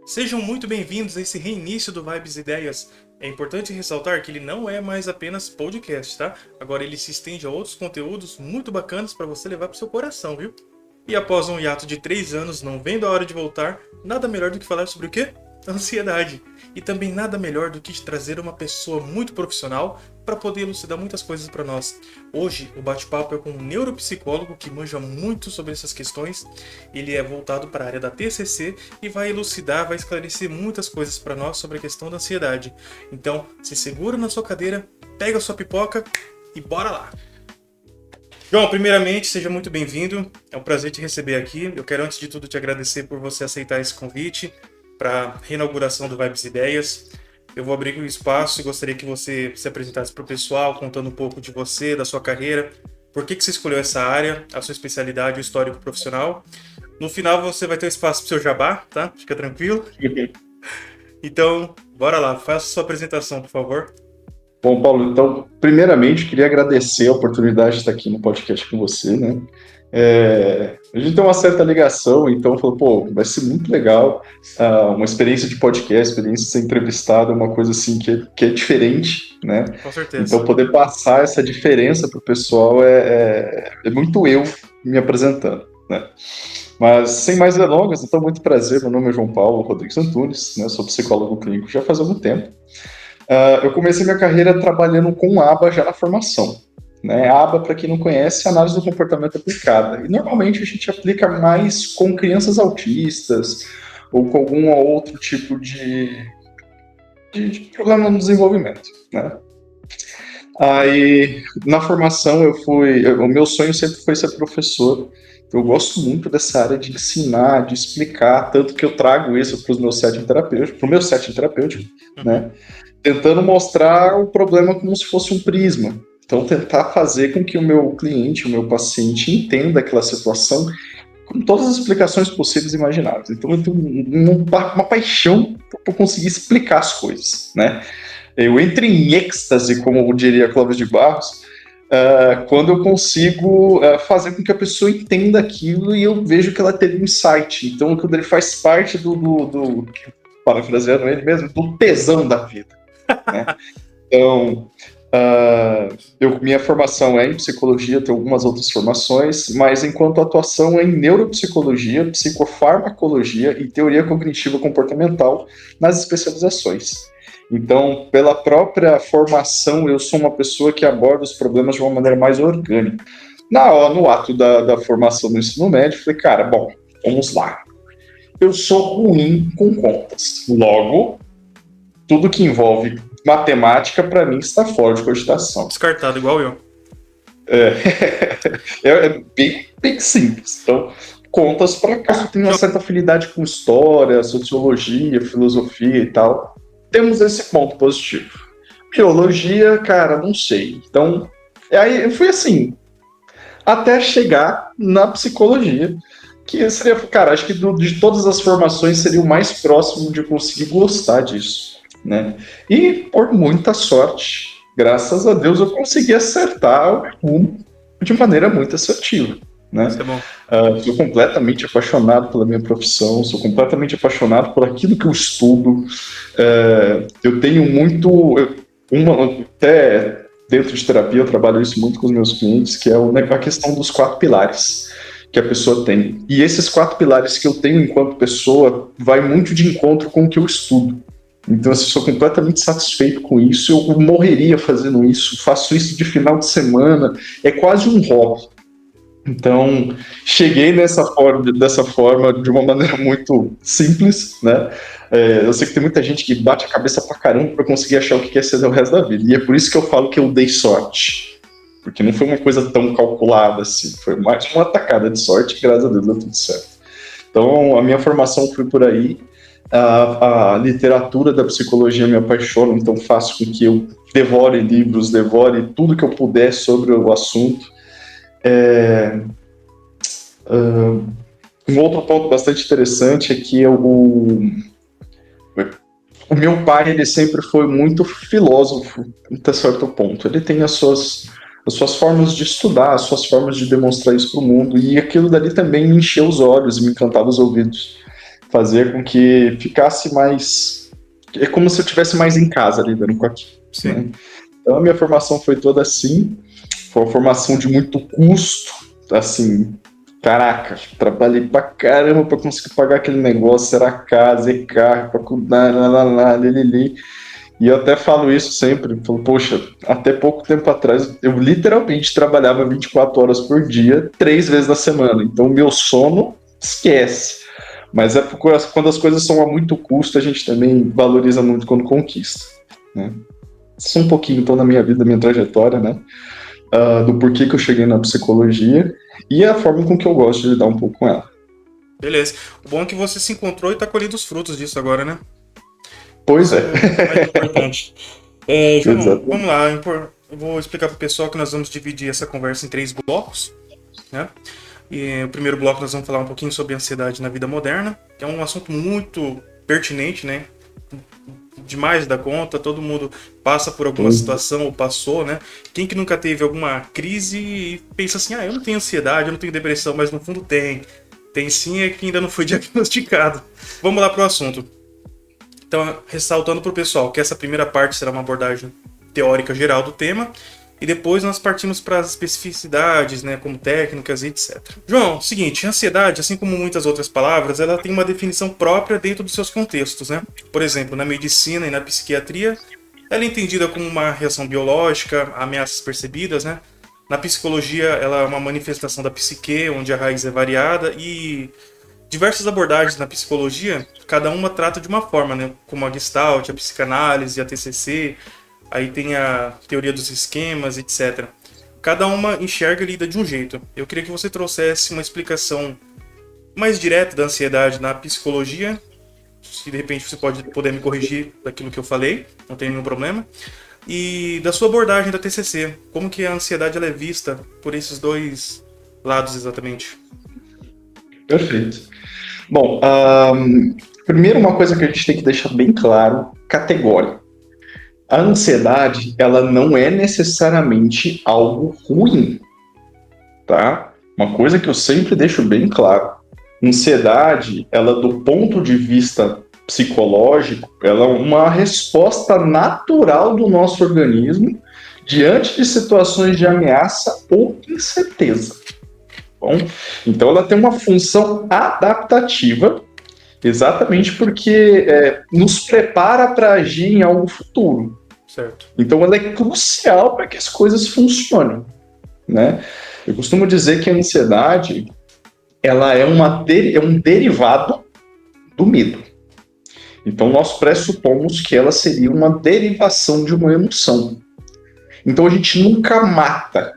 Sejam muito bem-vindos a esse reinício do Vibes Ideias. É importante ressaltar que ele não é mais apenas podcast, tá? Agora ele se estende a outros conteúdos muito bacanas para você levar pro seu coração, viu? E após um hiato de 3 anos, não vendo a hora de voltar, nada melhor do que falar sobre o quê? Ansiedade. E também nada melhor do que te trazer uma pessoa muito profissional para poder elucidar muitas coisas para nós. Hoje, o bate-papo é com um neuropsicólogo que manja muito sobre essas questões. Ele é voltado para a área da TCC e vai elucidar, vai esclarecer muitas coisas para nós sobre a questão da ansiedade. Então, se segura na sua cadeira, pega a sua pipoca e bora lá! João, primeiramente, seja muito bem-vindo. É um prazer te receber aqui. Eu quero, antes de tudo, te agradecer por você aceitar esse convite para a reinauguração do Vibes Ideias. Eu vou abrir o espaço e gostaria que você se apresentasse para o pessoal, contando um pouco de você, da sua carreira, por que você escolheu essa área, a sua especialidade, o histórico profissional. No final, você vai ter um espaço para o seu jabá, tá? Fica tranquilo. Então, bora lá, faça a sua apresentação, por favor. Bom, Paulo, então, primeiramente, queria agradecer a oportunidade de estar aqui no podcast com você, né? A gente tem uma certa ligação, então falou, pô, vai ser muito legal, uma experiência de podcast, experiência de ser entrevistado, é uma coisa assim que é diferente, né? Com certeza. Então, poder passar essa diferença para o pessoal é muito eu me apresentando, né? Mas, sem mais delongas, então, muito prazer, meu nome é João Paulo Rodrigues Antunes, né? Sou psicólogo clínico já faz algum tempo. Eu comecei minha carreira trabalhando com ABA já na formação. Né? ABA, para quem não conhece, é análise do comportamento aplicada. E normalmente a gente aplica mais com crianças autistas ou com algum outro tipo de problema no desenvolvimento. Né? Aí, na formação, o meu sonho sempre foi ser professor. Eu gosto muito dessa área de ensinar, de explicar, tanto que eu trago isso para o meu setting terapêutico, né? Tentando mostrar o problema como se fosse um prisma. Então, tentar fazer com que o meu cliente, o meu paciente, entenda aquela situação com todas as explicações possíveis e imagináveis. Então, eu tenho uma paixão por conseguir explicar as coisas, né? Eu entro em êxtase, como diria Clóvis de Barros, quando eu consigo fazer com que a pessoa entenda aquilo e eu vejo que ela teve um insight. Então, quando ele faz parte parafraseando ele mesmo, do tesão da vida. Né? Então, minha formação é em psicologia, tenho algumas outras formações, mas enquanto atuação é em neuropsicologia, psicofarmacologia e teoria cognitiva comportamental nas especializações. Então, pela própria formação, eu sou uma pessoa que aborda os problemas de uma maneira mais orgânica. No ato da formação do ensino médio, falei, cara, bom, vamos lá. Eu sou ruim com contas. Logo, tudo que envolve matemática, para mim, está fora de cogitação. Descartado, igual eu. É bem simples. Então, contas para cá. Eu tenho uma certa afinidade com história, sociologia, filosofia e tal. Temos esse ponto positivo. Biologia, cara, não sei. Então, aí eu fui assim, até chegar na psicologia, que seria, cara, acho que de todas as formações seria o mais próximo de conseguir gostar disso, né? E por muita sorte, graças a Deus, eu consegui acertar o rumo de maneira muito assertiva, né? Isso é bom. Sou completamente apaixonado pela minha profissão, sou completamente apaixonado por aquilo que eu estudo. Eu tenho muito, até dentro de terapia eu trabalho isso muito com os meus clientes, que é a questão dos 4 pilares que a pessoa tem. E esses 4 pilares que eu tenho enquanto pessoa vai muito de encontro com o que eu estudo. Então, eu sou completamente satisfeito com isso, eu morreria fazendo isso, faço isso de final de semana, é quase um hobby. Então, cheguei dessa forma, de uma maneira muito simples, né? Eu sei que tem muita gente que bate a cabeça pra caramba pra conseguir achar o que quer ser do resto da vida, e é por isso que eu falo que eu dei sorte. Porque não foi uma coisa tão calculada assim, foi mais uma tacada de sorte, e graças a Deus deu tudo certo. Então, a minha formação foi por aí, a literatura da psicologia me apaixona, então faço com que eu devore livros, devore tudo que eu puder sobre o assunto. Um outro ponto bastante interessante é que o meu pai, ele sempre foi muito filósofo, até certo ponto. Ele tem as suas formas de estudar, as suas formas de demonstrar isso para o mundo, e aquilo dali também me encheu os olhos e me encantava os ouvidos. fazia com que ficasse mais... É como se eu estivesse mais em casa lidando com aquilo. Sim. Né? Então a minha formação foi toda assim, foi uma formação de muito custo, assim, caraca, trabalhei pra caramba pra conseguir pagar aquele negócio, era casa, e carro, faculdade, lelele. E eu até falo isso sempre, falo, poxa, até pouco tempo atrás eu literalmente trabalhava 24 horas por dia, 3 vezes na semana, então meu sono, esquece. Mas é porque quando as coisas são a muito custo, a gente também valoriza muito quando conquista, né? Isso é um pouquinho, então, da minha vida, da minha trajetória, né? Do porquê que eu cheguei na psicologia e a forma com que eu gosto de lidar um pouco com ela. Beleza. O bom é que você se encontrou e tá colhendo os frutos disso agora, né? Pois é. Mais importante. João, Exato. vamos lá. Eu vou explicar pro pessoal que nós vamos dividir essa conversa em 3 blocos, né? E o primeiro bloco nós vamos falar um pouquinho sobre ansiedade na vida moderna, que é um assunto muito pertinente, né? Demais da conta, todo mundo passa por alguma situação ou passou, né? Quem que nunca teve alguma crise e pensa assim, eu não tenho ansiedade, eu não tenho depressão, mas no fundo tem. Tem sim, é que ainda não foi diagnosticado. Vamos lá pro assunto. Então, ressaltando pro pessoal que essa primeira parte será uma abordagem teórica geral do tema, e depois nós partimos para as especificidades, né, como técnicas e etc. João, seguinte, ansiedade, assim como muitas outras palavras, ela tem uma definição própria dentro dos seus contextos, né? Por exemplo, na medicina e na psiquiatria, ela é entendida como uma reação biológica, ameaças percebidas, né? Na psicologia, ela é uma manifestação da psique, onde a raiz é variada, e diversas abordagens na psicologia, cada uma trata de uma forma, né? Como a Gestalt, a psicanálise, a TCC, aí tem a teoria dos esquemas, etc. Cada uma enxerga e lida de um jeito. Eu queria que você trouxesse uma explicação mais direta da ansiedade na psicologia. Se de repente você pode poder me corrigir daquilo que eu falei, não tem nenhum problema. E da sua abordagem da TCC, como que a ansiedade ela é vista por esses dois lados exatamente? Perfeito. Bom, primeiro uma coisa que a gente tem que deixar bem claro, categórico. A ansiedade, ela não é necessariamente algo ruim, tá? Uma coisa que eu sempre deixo bem claro. Ansiedade, ela do ponto de vista psicológico, ela é uma resposta natural do nosso organismo diante de situações de ameaça ou incerteza. Bom, então ela tem uma função adaptativa, exatamente porque nos prepara para agir em algo futuro. Certo. Então ela é crucial para que as coisas funcionem, né? Eu costumo dizer que a ansiedade ela é um derivado do medo. Então nós pressupomos que ela seria uma derivação de uma emoção. Então a gente nunca mata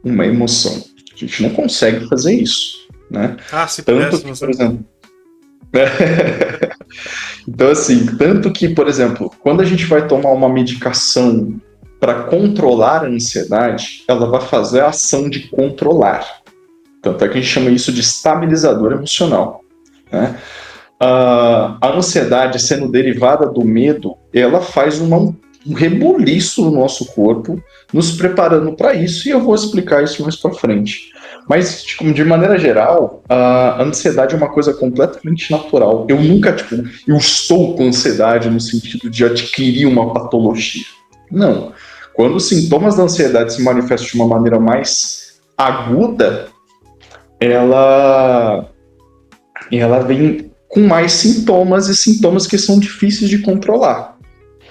uma emoção. A gente não consegue fazer isso, né? Se tanto pudéssemos, que, por exemplo, então assim, tanto que, por exemplo, quando a gente vai tomar uma medicação para controlar a ansiedade, ela vai fazer a ação de controlar. Tanto é que a gente chama isso de estabilizador emocional, né? A ansiedade, sendo derivada do medo, ela faz um rebuliço no nosso corpo, nos preparando para isso, e eu vou explicar isso mais para frente. Mas, de maneira geral, a ansiedade é uma coisa completamente natural. Eu nunca, eu estou com ansiedade no sentido de adquirir uma patologia. Não. Quando os sintomas da ansiedade se manifestam de uma maneira mais aguda, ela vem com mais sintomas e sintomas que são difíceis de controlar,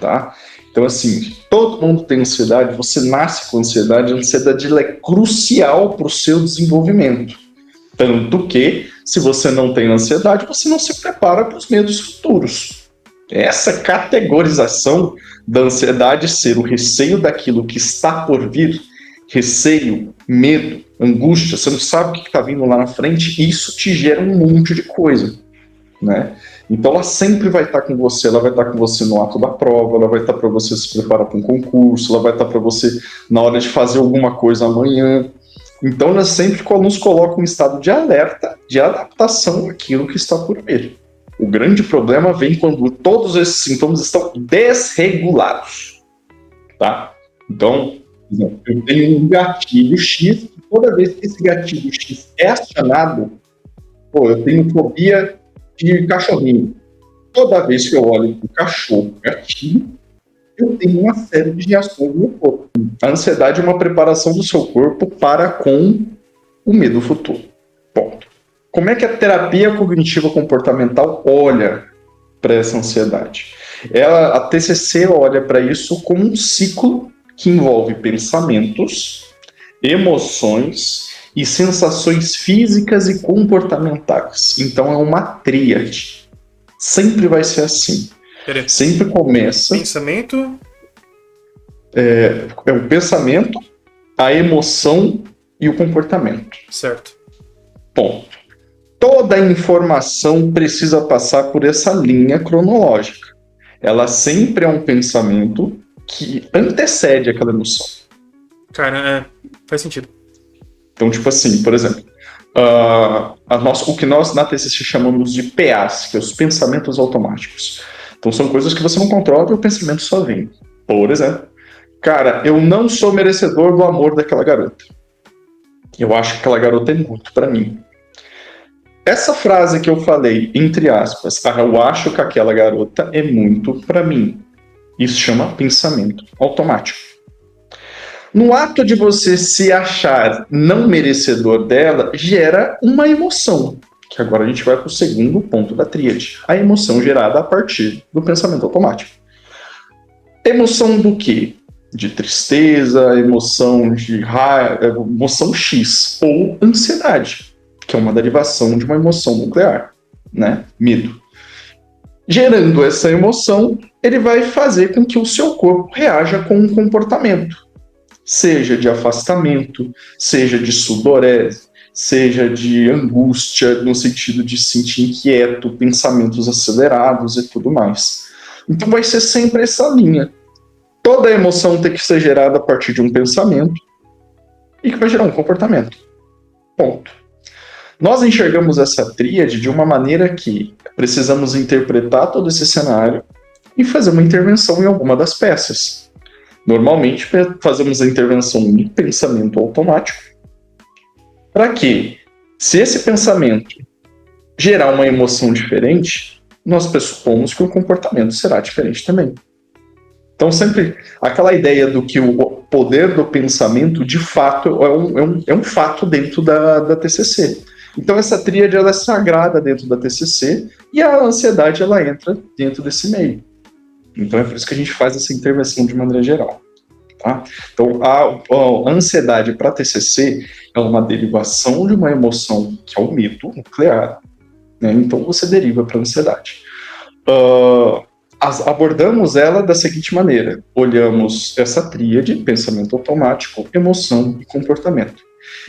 tá? Então, assim, todo mundo tem ansiedade, você nasce com ansiedade, a ansiedade ela é crucial para o seu desenvolvimento. Tanto que, se você não tem ansiedade, você não se prepara para os medos futuros. Essa categorização da ansiedade ser o receio daquilo que está por vir, receio, medo, angústia, você não sabe o que está vindo lá na frente, e isso te gera um monte de coisa, né? Então ela sempre vai estar com você, ela vai estar com você no ato da prova, ela vai estar para você se preparar para um concurso, ela vai estar para você na hora de fazer alguma coisa amanhã. Então ela sempre nos coloca em estado de alerta, de adaptação àquilo que está por vir. O grande problema vem quando todos esses sintomas estão desregulados, tá? Então, eu tenho um gatilho X, e toda vez que esse gatilho X é acionado, eu tenho fobia de cachorrinho. Toda vez que eu olho para o cachorro gatinho, eu tenho uma série de reações no meu corpo. A ansiedade é uma preparação do seu corpo para com o medo futuro. Ponto. Como é que a terapia cognitiva comportamental olha para essa ansiedade? A TCC olha para isso como um ciclo que envolve pensamentos, emoções e sensações físicas e comportamentais. Então é uma tríade. Sempre vai ser assim. Sempre começa... Pensamento? É o pensamento, a emoção e o comportamento. Certo. Ponto. Toda informação precisa passar por essa linha cronológica. Ela sempre é um pensamento que antecede aquela emoção. Cara, faz sentido. Então, tipo assim, por exemplo, o que nós na TCC chamamos de PAs, que é os pensamentos automáticos. Então, são coisas que você não controla e o pensamento só vem. Por exemplo, cara, eu não sou merecedor do amor daquela garota. Eu acho que aquela garota é muito pra mim. Essa frase que eu falei, entre aspas, eu acho que aquela garota é muito pra mim. Isso chama pensamento automático. No ato de você se achar não merecedor dela, gera uma emoção. Que agora a gente vai para o segundo ponto da tríade. A emoção gerada a partir do pensamento automático. Emoção do quê? De tristeza, emoção de raiva, emoção X. Ou ansiedade, que é uma derivação de uma emoção nuclear, né? Medo. Gerando essa emoção, ele vai fazer com que o seu corpo reaja com um comportamento. Seja de afastamento, seja de sudorese, seja de angústia, no sentido de se sentir inquieto, pensamentos acelerados e tudo mais. Então vai ser sempre essa linha. Toda emoção tem que ser gerada a partir de um pensamento e que vai gerar um comportamento. Ponto. Nós enxergamos essa tríade de uma maneira que precisamos interpretar todo esse cenário e fazer uma intervenção em alguma das peças. Normalmente fazemos a intervenção no pensamento automático. Para que, se esse pensamento gerar uma emoção diferente, nós pressupomos que o comportamento será diferente também. Então, sempre aquela ideia do que o poder do pensamento, de fato, é um fato dentro da TCC. Então, essa tríade ela é sagrada dentro da TCC e a ansiedade ela entra dentro desse meio. Então, é por isso que a gente faz essa intervenção de maneira geral. Tá? Então, a ansiedade para TCC é uma derivação de uma emoção que é o medo nuclear. Né? Então, você deriva para a ansiedade. Abordamos ela da seguinte maneira: olhamos essa tríade, pensamento automático, emoção e comportamento.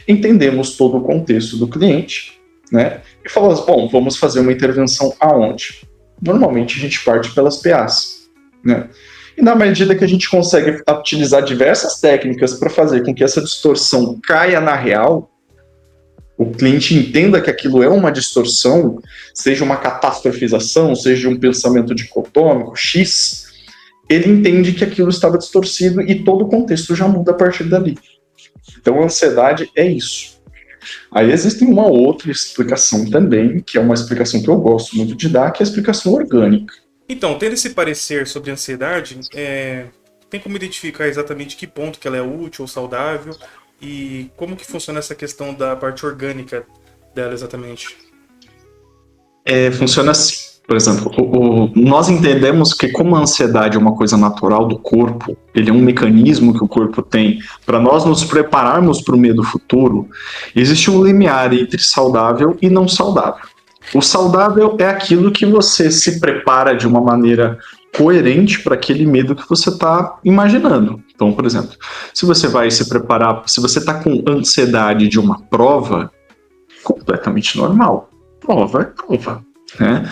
Entendemos todo o contexto do cliente, né? E falamos, bom, vamos fazer uma intervenção aonde? Normalmente a gente parte pelas PAs, né? E na medida que a gente consegue utilizar diversas técnicas para fazer com que essa distorção caia na real, o cliente entenda que aquilo é uma distorção, seja uma catastrofização, seja um pensamento dicotômico, X, ele entende que aquilo estava distorcido e todo o contexto já muda a partir dali. Então a ansiedade é isso. Aí existe uma outra explicação também, que é uma explicação que eu gosto muito de dar, que é a explicação orgânica. Então, tendo esse parecer sobre ansiedade, tem como identificar exatamente que ponto que ela é útil ou saudável e como que funciona essa questão da parte orgânica dela exatamente? Funciona assim. Por exemplo, nós entendemos que como a ansiedade é uma coisa natural do corpo, ele é um mecanismo que o corpo tem para nós nos prepararmos para o medo futuro, existe um limiar entre saudável e não saudável. O saudável é aquilo que você se prepara de uma maneira coerente para aquele medo que você está imaginando. Então, por exemplo, se você vai se preparar, se você está com ansiedade de uma prova, completamente normal. Prova é prova. Né?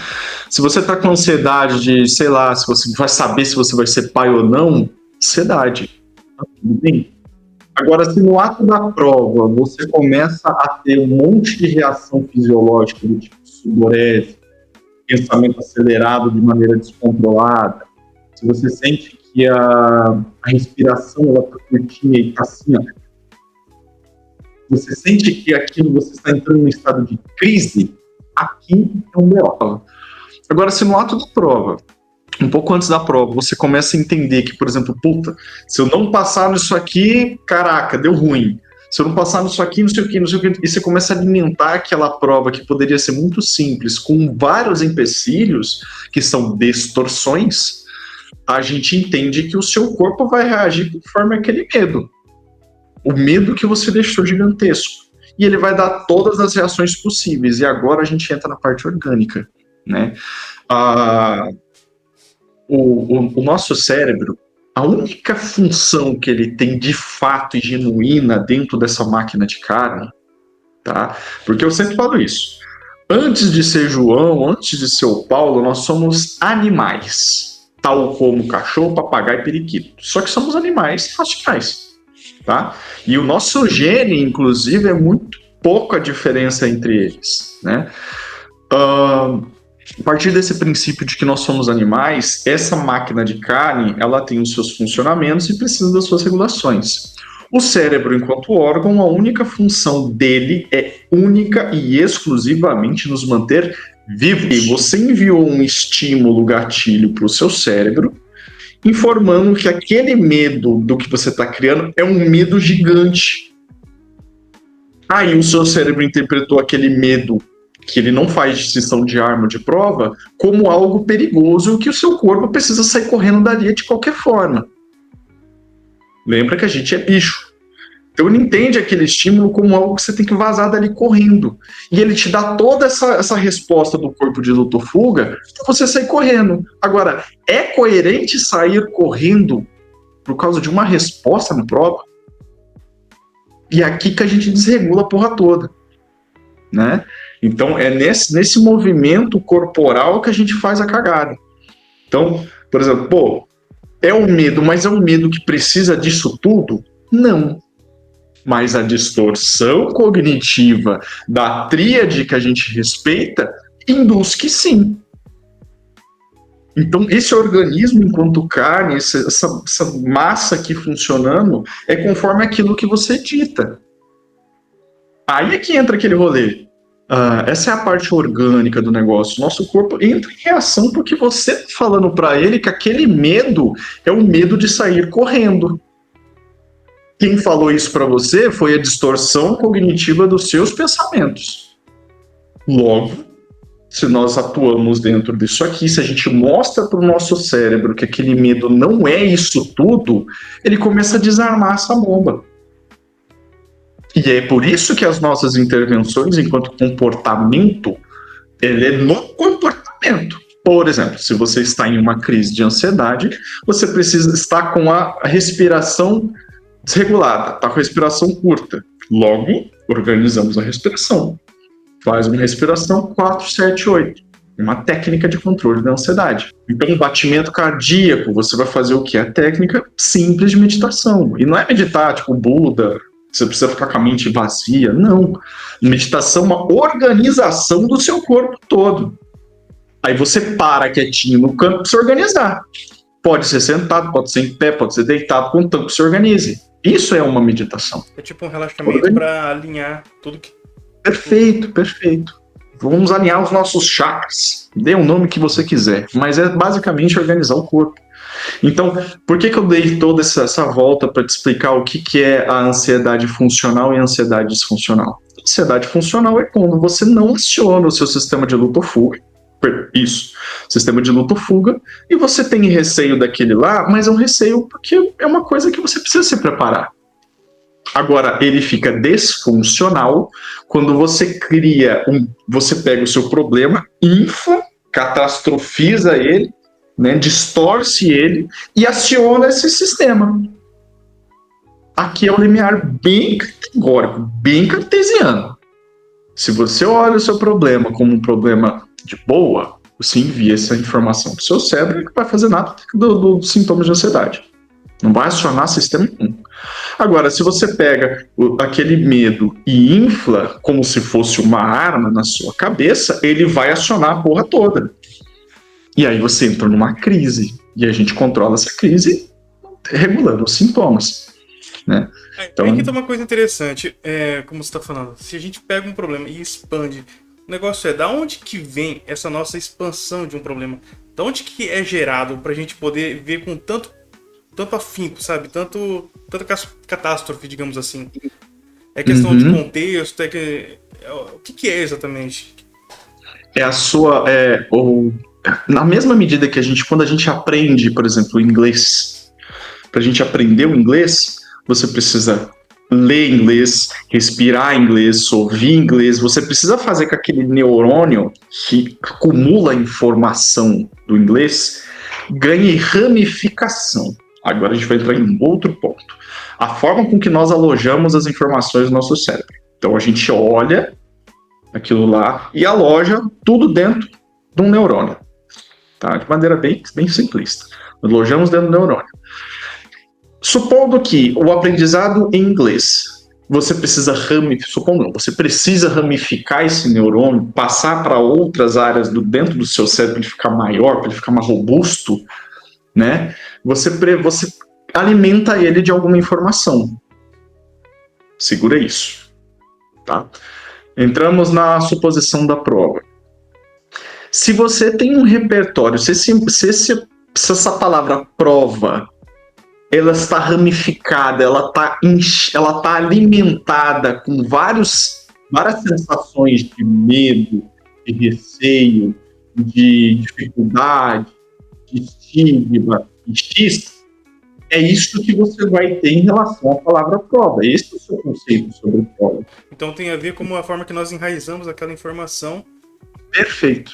Se você está com ansiedade de, sei lá, se você vai saber se você vai ser pai ou não, ansiedade. Tá tudo bem. Agora, se no ato da prova você começa a ter um monte de reação fisiológica, do tipo sudorese, pensamento acelerado de maneira descontrolada, se você sente que a respiração ela está curtinha e está assim, ó, você sente que aquilo você está entrando em estado de crise, aqui é um BO. Agora, se no ato da prova, um pouco antes da prova, você começa a entender que, por exemplo, puta, se eu não passar nisso aqui, caraca, deu ruim. Se eu não passar nisso aqui, não sei o que, não sei o que, e você começa a alimentar aquela prova que poderia ser muito simples, com vários empecilhos, que são distorções, a gente entende que o seu corpo vai reagir conforme aquele medo. O medo que você deixou gigantesco. E ele vai dar todas as reações possíveis. E agora a gente entra na parte orgânica, né? O nosso cérebro, a única função que ele tem de fato e genuína dentro dessa máquina de carne, tá? Porque eu sempre falo isso. Antes de ser João, antes de ser o Paulo, nós somos animais, tal como cachorro, papagaio e periquito. Só que somos animais racionais, tá? E o nosso gene, inclusive, é muito pouca diferença entre eles, né? A partir desse princípio de que nós somos animais, essa máquina de carne, ela tem os seus funcionamentos e precisa das suas regulações. O cérebro, enquanto órgão, a única função dele é única e exclusivamente nos manter vivos. Você enviou um estímulo gatilho para o seu cérebro, informando que aquele medo do que você está criando é um medo gigante. Aí o seu cérebro interpretou aquele medo, que ele não faz distinção de arma de prova, como algo perigoso que o seu corpo precisa sair correndo dali de qualquer forma. Lembra que a gente é bicho. Então ele entende aquele estímulo como algo que você tem que vazar dali correndo. E ele te dá toda essa resposta do corpo de luta ou fuga para você sair correndo. Agora, é coerente sair correndo por causa de uma resposta na prova? E é aqui que a gente desregula a porra toda, né? Então é nesse movimento corporal que a gente faz a cagada. Então, por exemplo, é um medo, mas é um medo que precisa disso tudo? Não. Mas a distorção cognitiva da tríade que a gente respeita induz que sim. Então, esse organismo enquanto carne, essa massa aqui funcionando, é conforme aquilo que você dita. Aí é que entra aquele rolê. Essa é a parte orgânica do negócio. Nosso corpo entra em reação porque você está falando para ele que aquele medo é o medo de sair correndo. Quem falou isso para você foi a distorção cognitiva dos seus pensamentos. Logo, se nós atuamos dentro disso aqui, se a gente mostra para o nosso cérebro que aquele medo não é isso tudo, ele começa a desarmar essa bomba. E é por isso que as nossas intervenções enquanto comportamento, ele é no comportamento. Por exemplo, se você está em uma crise de ansiedade, você precisa estar com a respiração desregulada, está com a respiração curta. Logo, organizamos a respiração. Faz uma respiração 4, 7, 8. Uma técnica de controle da ansiedade. Então, batimento cardíaco, você vai fazer o quê? A técnica simples de meditação. E não é meditar tipo Buda, você precisa ficar com a mente vazia. Não. Meditação é uma organização do seu corpo todo. Aí você para quietinho no canto para se organizar. Pode ser sentado, pode ser em pé, pode ser deitado, contanto que se organize. Isso é uma meditação. É tipo um relaxamento para alinhar tudo que... Perfeito, perfeito. Vamos alinhar os nossos chakras. Dê o nome que você quiser, mas é basicamente organizar o corpo. Então, por que eu dei toda essa volta para te explicar o que é a ansiedade funcional e a ansiedade disfuncional? A ansiedade funcional é quando você não aciona o seu sistema de luta ou fuga. Isso, sistema de luta ou fuga, e você tem receio daquele lá, mas é um receio porque é uma coisa que você precisa se preparar. Agora, ele fica disfuncional quando você você pega o seu problema, infla, catastrofiza ele, né, distorce ele e aciona esse sistema. Aqui é um limiar bem categórico, bem cartesiano. Se você olha o seu problema como um problema de boa, você envia essa informação para o seu cérebro e não vai fazer nada do sintoma de ansiedade. Não vai acionar sistema nenhum. Agora, se você pega aquele medo e infla como se fosse uma arma na sua cabeça, ele vai acionar a porra toda. E aí você entra numa crise. E a gente controla essa crise regulando os sintomas. Né? Então, aqui tem uma coisa interessante, como você está falando. Se a gente pega um problema e expande, negócio é, da onde que vem essa nossa expansão de um problema? Da onde que é gerado pra gente poder ver com tanto afinco, sabe? Tanta catástrofe, digamos assim. É questão de contexto, o que é exatamente? É a sua. Na mesma medida que quando a gente aprende, por exemplo, o inglês, para a gente aprender o inglês, você precisa ler inglês, respirar inglês, ouvir inglês, você precisa fazer com aquele neurônio que acumula informação do inglês ganhe ramificação. Agora a gente vai entrar em outro ponto. A forma com que nós alojamos as informações no nosso cérebro. Então a gente olha aquilo lá e aloja tudo dentro de um neurônio. Tá? De maneira bem simplista. Alojamos dentro do neurônio. Supondo que o aprendizado em inglês, você precisa ramificar esse neurônio, passar para outras áreas dentro do seu cérebro, para ele ficar maior, para ele ficar mais robusto, né? Você alimenta ele de alguma informação. Segura isso. Tá? Entramos na suposição da prova. Se você tem um repertório, se essa palavra prova, ela está ramificada, ela está alimentada com várias sensações de medo, de receio, de dificuldade, de estigma, de X, é isso que você vai ter em relação à palavra prova. Esse é o seu conceito sobre prova. Então tem a ver com a forma que nós enraizamos aquela informação. Perfeito.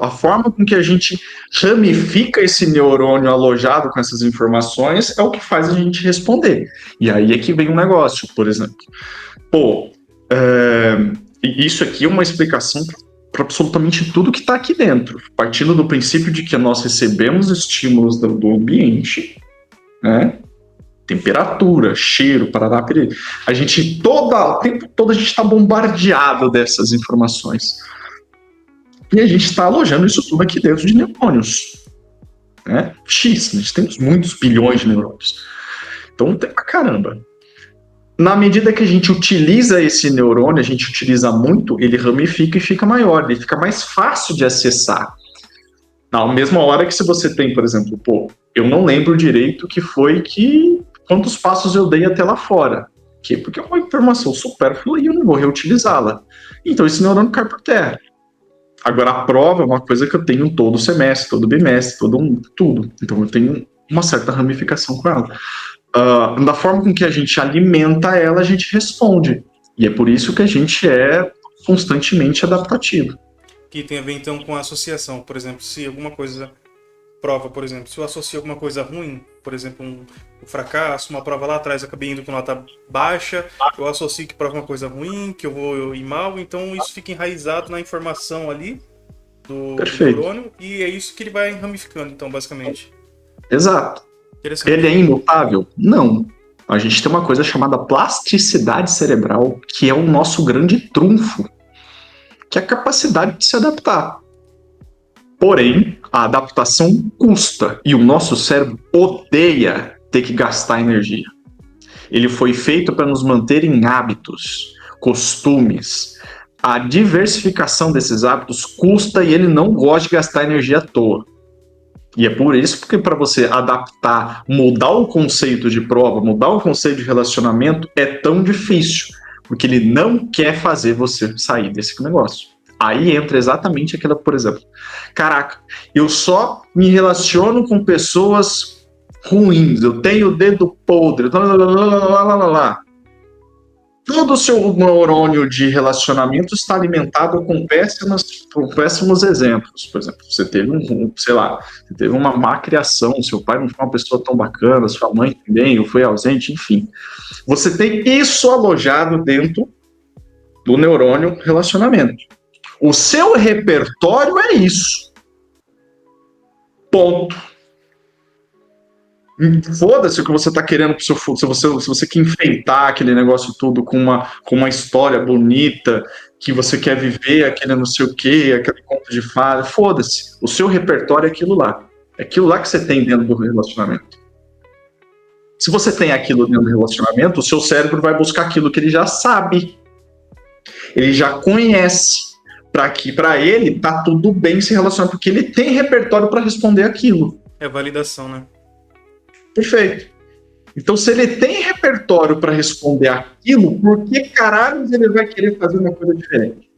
A forma com que a gente ramifica esse neurônio alojado com essas informações é o que faz a gente responder. E aí é que vem um negócio, por exemplo. Isso aqui é uma explicação para absolutamente tudo que está aqui dentro, partindo do princípio de que nós recebemos estímulos do ambiente, né? Temperatura, cheiro, parará, a gente o tempo todo a gente está bombardeado dessas informações. E a gente está alojando isso tudo aqui dentro de neurônios. Né? Nós temos muitos bilhões de neurônios. Então tem pra caramba. Na medida que a gente utiliza esse neurônio, a gente utiliza muito, ele ramifica e fica maior, ele fica mais fácil de acessar. Na mesma hora que se você tem, por exemplo, eu não lembro direito quantos passos eu dei até lá fora. Porque é uma informação supérflua e eu não vou reutilizá-la. Então esse neurônio cai por terra. Agora, a prova é uma coisa que eu tenho todo semestre, todo bimestre, tudo. Então, eu tenho uma certa ramificação com ela. Da forma com que a gente alimenta ela, a gente responde. E é por isso que a gente é constantemente adaptativo. Que tem a ver, então, com a associação. Por exemplo, se alguma coisa... Prova, por exemplo, se eu associo alguma coisa ruim, por exemplo, um fracasso, uma prova lá atrás, eu acabei indo com nota baixa, eu associo que prova uma coisa ruim, que eu vou ir mal, então isso fica enraizado na informação ali do neurônio, e é isso que ele vai ramificando, então, basicamente. Exato. Ele é imutável? Não. A gente tem uma coisa chamada plasticidade cerebral, que é o nosso grande trunfo, que é a capacidade de se adaptar. Porém, a adaptação custa e o nosso cérebro odeia ter que gastar energia. Ele foi feito para nos manter em hábitos, costumes. A diversificação desses hábitos custa e ele não gosta de gastar energia à toa. E é por isso que para você adaptar, mudar o conceito de prova, mudar o conceito de relacionamento é tão difícil, porque ele não quer fazer você sair desse negócio. Aí entra exatamente aquela, por exemplo, caraca, eu só me relaciono com pessoas ruins, eu tenho o dedo podre, todo o seu neurônio de relacionamento está alimentado com péssimos exemplos. Por exemplo, você teve você teve uma má criação, seu pai não foi uma pessoa tão bacana, sua mãe também, ou foi ausente, enfim. Você tem isso alojado dentro do neurônio relacionamento. O seu repertório é isso. Ponto. Foda-se o que você está querendo pro seu futuro. Se você quer enfeitar aquele negócio tudo com uma história bonita, que você quer viver aquele não sei o quê, aquele conto de fada, foda-se. O seu repertório é aquilo lá. É aquilo lá que você tem dentro do relacionamento. Se você tem aquilo dentro do relacionamento, o seu cérebro vai buscar aquilo que ele já sabe. Ele já conhece. Para que para ele tá tudo bem se relacionar, porque ele tem repertório para responder aquilo. É validação, né? Perfeito. Então, se ele tem repertório para responder aquilo, por que caralho ele vai querer fazer uma coisa diferente?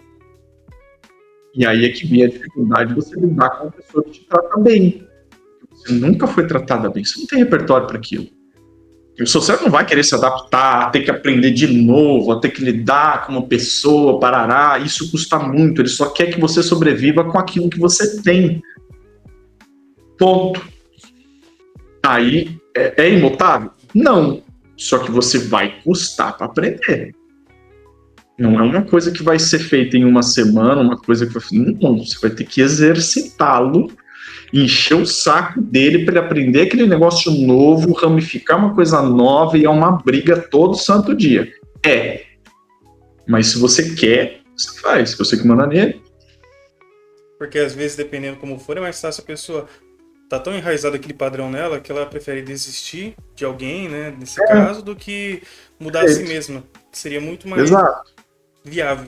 E aí é que vem a dificuldade de você lidar com uma pessoa que te trata bem. Você nunca foi tratada bem, você não tem repertório para aquilo. E o seu cérebro não vai querer se adaptar, a ter que aprender de novo, a ter que lidar com uma pessoa, parará. Isso custa muito. Ele só quer que você sobreviva com aquilo que você tem. Ponto. Aí, é imutável? Não. Só que você vai custar para aprender. Não é uma coisa que vai ser feita em uma semana, uma coisa que vai... Não, você vai ter que exercitá-lo, encher o saco dele para ele aprender aquele negócio novo, ramificar uma coisa nova, e é uma briga todo santo dia. Mas se você quer, você faz. Você que manda nele. Porque às vezes, dependendo como for, é mais fácil a pessoa tá tão enraizado aquele padrão nela que ela prefere desistir de alguém, né, nesse caso, do que mudar a si mesma. Que seria muito mais viável.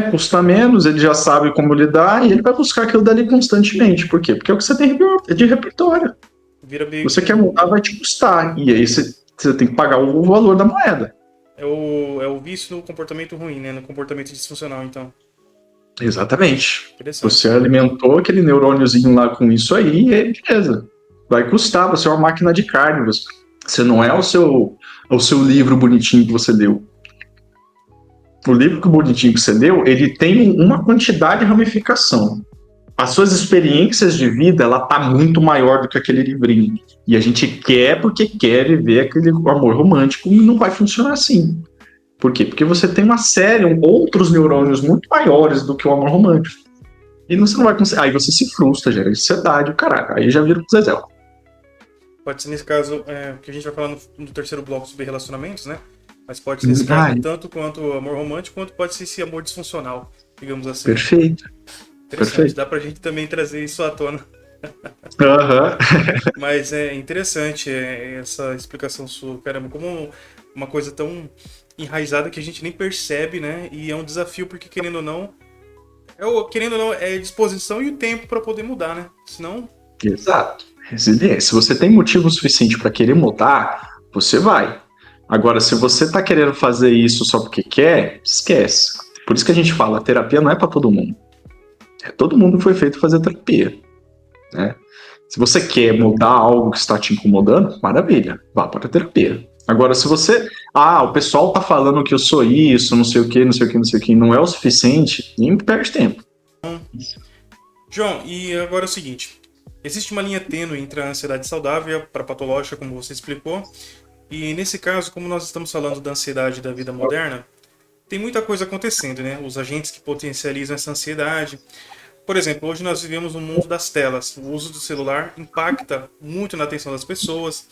Custa menos, ele já sabe como lidar e ele vai buscar aquilo dali constantemente. Por quê? Porque é o que você tem de repertório. Você quer mudar, vai te custar. E aí você tem que pagar o valor da moeda. É o vício no comportamento ruim, né? No comportamento disfuncional, então. Exatamente. Você alimentou aquele neurôniozinho lá com isso aí, e beleza. Vai custar, você é uma máquina de carne. Você não é o seu livro bonitinho que você deu. O livro bonitinho que você deu, ele tem uma quantidade de ramificação. As suas experiências de vida, ela tá muito maior do que aquele livrinho. E a gente quer porque quer viver aquele amor romântico, e não vai funcionar assim. Por quê? Porque você tem uma série, outros neurônios muito maiores do que o amor romântico. E você não vai conseguir. Aí você se frustra, gera ansiedade, caraca. Aí já vira um Zezé. Pode ser nesse caso, que a gente vai falar no terceiro bloco sobre relacionamentos, né? Mas pode ser esse caso tanto quanto amor romântico, quanto pode ser esse amor disfuncional, digamos assim. Perfeito. Interessante, Perfeito. Dá pra gente também trazer isso à tona. Mas é interessante essa explicação sua, caramba, como uma coisa tão enraizada que a gente nem percebe, né? E é um desafio porque, querendo ou não, é disposição e o tempo para poder mudar, né? Senão... Exato. Resiliência. Se você tem motivo suficiente para querer mudar, você vai. Agora, se você tá querendo fazer isso só porque quer, esquece. Por isso que a gente fala, a terapia não é para todo mundo. Todo mundo foi feito fazer terapia, né? Se você quer mudar algo que está te incomodando, maravilha, vá para a terapia. Agora, se você... o pessoal tá falando que eu sou isso, não sei o que, não é o suficiente, nem perde tempo. João, e agora é o seguinte. Existe uma linha tênue entre a ansiedade saudável para patológica, como você explicou. E nesse caso, como nós estamos falando da ansiedade da vida moderna, tem muita coisa acontecendo, né? Os agentes que potencializam essa ansiedade. Por exemplo, hoje nós vivemos no mundo das telas. O uso do celular impacta muito na atenção das pessoas.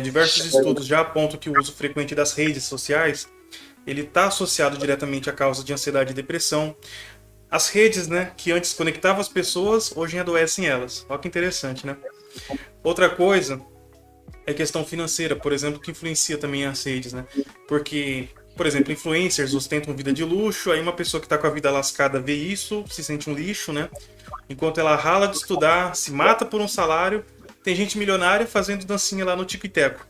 Diversos estudos já apontam que o uso frequente das redes sociais ele está associado diretamente à causa de ansiedade e depressão. As redes, né, que antes conectavam as pessoas, hoje adoecem elas. Olha que interessante, né? Outra coisa é questão financeira, por exemplo, que influencia também as redes, né? Porque, por exemplo, influencers ostentam vida de luxo, aí uma pessoa que está com a vida lascada vê isso, se sente um lixo, né? Enquanto ela rala de estudar, se mata por um salário, tem gente milionária fazendo dancinha lá no Tico e Teco.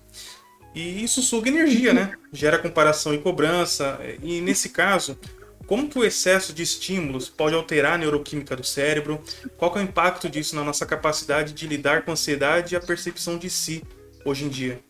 E isso suga energia, né? Gera comparação e cobrança. E nesse caso, como que o excesso de estímulos pode alterar a neuroquímica do cérebro? Qual que é o impacto disso na nossa capacidade de lidar com a ansiedade e a percepção de si hoje em dia?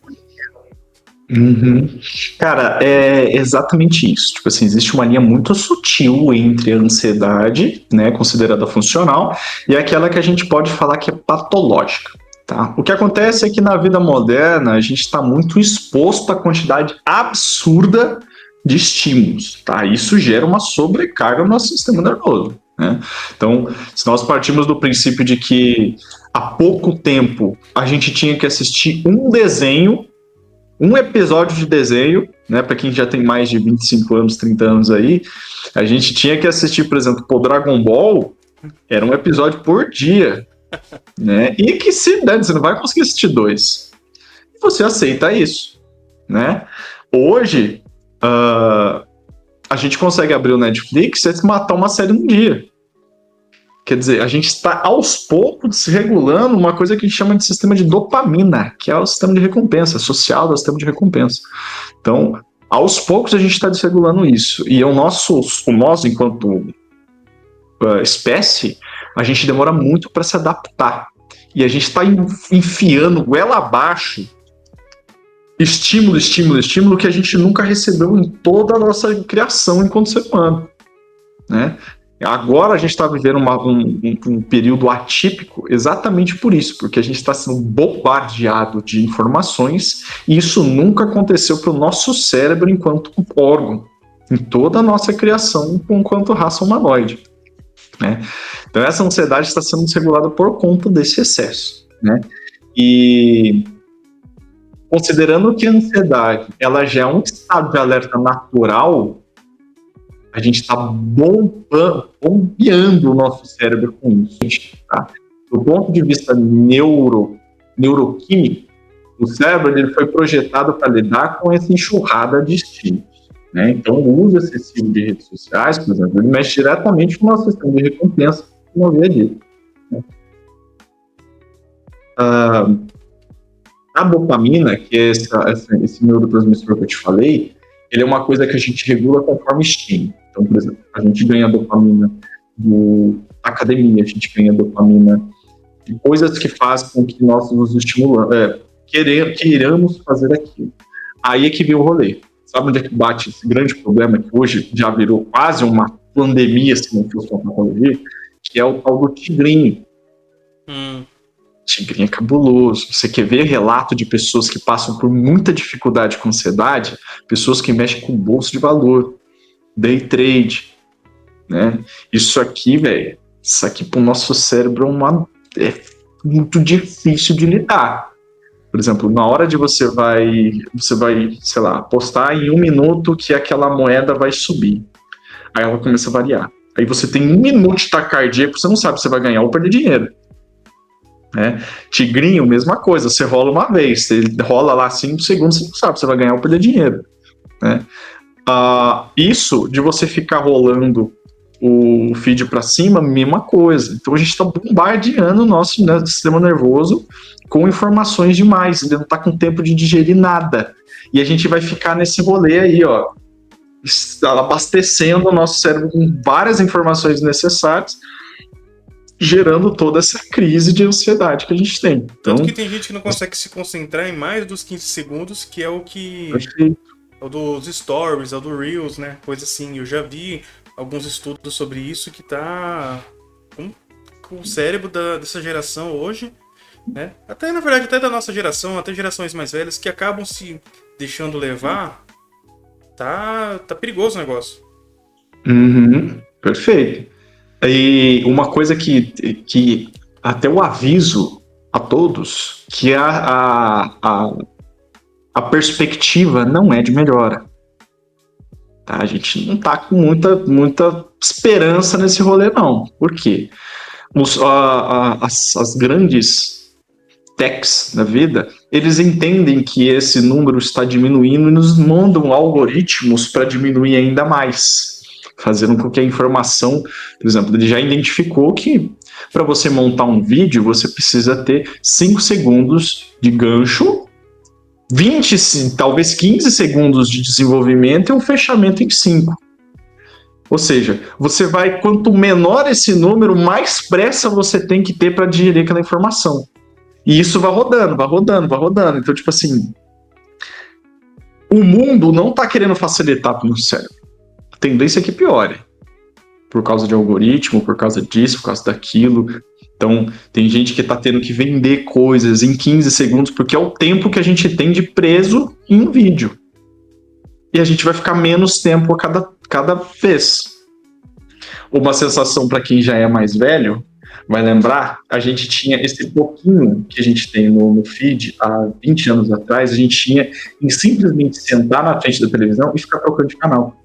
Cara, é exatamente isso. Tipo assim, existe uma linha muito sutil entre a ansiedade, né, considerada funcional, e aquela que a gente pode falar que é patológica. Tá? O que acontece é que na vida moderna a gente está muito exposto à quantidade absurda de estímulos. Tá? Isso gera uma sobrecarga no nosso sistema nervoso. Né? Então, se nós partimos do princípio de que há pouco tempo a gente tinha que assistir um episódio de desenho, né, para quem já tem mais de 25 anos, 30 anos aí, a gente tinha que assistir, por exemplo, o Dragon Ball, era um episódio por dia, né, e que você não vai conseguir assistir 2. Você aceita isso, né? Hoje, a gente consegue abrir o Netflix e matar uma série num dia. Quer dizer, a gente está aos poucos regulando uma coisa que a gente chama de sistema de dopamina, que é o sistema de recompensa, social do sistema de recompensa. Então, aos poucos a gente está desregulando isso. E nós, enquanto espécie, a gente demora muito para se adaptar. E a gente está enfiando goela abaixo estímulo, que a gente nunca recebeu em toda a nossa criação enquanto ser humano, né? Agora a gente está vivendo um período atípico exatamente por isso, porque a gente está sendo bombardeado de informações e isso nunca aconteceu para o nosso cérebro enquanto órgão, em toda a nossa criação enquanto raça humanoide, né? Então essa ansiedade está sendo desregulada por conta desse excesso, né? E considerando que a ansiedade ela já é um estado de alerta natural, a gente está bombeando o nosso cérebro com isso. Tá? Do ponto de vista neuroquímico, o cérebro ele foi projetado para lidar com essa enxurrada de estímulos. Né? Então, o uso excessivo de redes sociais, por exemplo, ele mexe diretamente com o nosso sistema de recompensa, como eu havia dito. Né? A dopamina, que é esse neurotransmissor que eu te falei, ele é uma coisa que a gente regula conforme estímulo. Então, por exemplo, a gente ganha dopamina da academia, a gente ganha dopamina de coisas que fazem com que nós nos estimulamos, queiramos fazer aquilo. Aí é que vem o rolê. Sabe onde é que bate esse grande problema que hoje já virou quase uma pandemia, se não fosse uma patologia, que é o tal do tigrinho. Tigrinho é cabuloso. Você quer ver relato de pessoas que passam por muita dificuldade com ansiedade? Pessoas que mexem com bolsa de valor, day trade, né? Isso aqui, velho, isso aqui pro nosso cérebro é muito difícil de lidar. Por exemplo, na hora de você vai, sei lá, apostar em 1 minuto que aquela moeda vai subir. Aí ela começa a variar. Aí você tem 1 minuto de taquicardia, você não sabe se você vai ganhar ou perder dinheiro. Né? Tigrinho, mesma coisa, você rola uma vez, você rola lá 5 segundos, você não sabe se você vai ganhar ou perder dinheiro. Né? Isso de você ficar rolando o feed para cima, mesma coisa. Então a gente está bombardeando o nosso sistema nervoso com informações demais, ele não está com tempo de digerir nada. E a gente vai ficar nesse rolê aí, ó, abastecendo o nosso cérebro com várias informações necessárias, gerando toda essa crise de ansiedade que a gente tem. Então, tanto que tem gente que não consegue se concentrar em mais dos 15 segundos, que é o que... É o dos stories, é o do Reels, né? Coisa assim. Eu já vi alguns estudos sobre isso que tá com o cérebro dessa geração hoje, né? Até, na verdade, até da nossa geração, até gerações mais velhas, que acabam se deixando levar. Tá perigoso o negócio. Perfeito. E uma coisa que até eu aviso a todos, que a perspectiva não é de melhora. Tá? A gente não tá com muita esperança nesse rolê, não. Por quê? As grandes techs da vida, eles entendem que esse número está diminuindo e nos mandam algoritmos para diminuir ainda mais, fazendo com que a informação, por exemplo, ele já identificou que para você montar um vídeo, você precisa ter 5 segundos de gancho, 20, talvez 15 segundos de desenvolvimento e um fechamento em 5. Ou seja, quanto menor esse número, mais pressa você tem que ter para digerir aquela informação. E isso vai rodando. Então, tipo assim, o mundo não está querendo facilitar para o nosso cérebro. A tendência é que piore. Por causa de algoritmo, por causa disso, por causa daquilo. Então, tem gente que está tendo que vender coisas em 15 segundos, porque é o tempo que a gente tem de preso em um vídeo. E a gente vai ficar menos tempo a cada vez. Uma sensação para quem já é mais velho, vai lembrar, a gente tinha esse pouquinho que a gente tem no feed há 20 anos atrás, a gente tinha em simplesmente sentar na frente da televisão e ficar trocando de canal.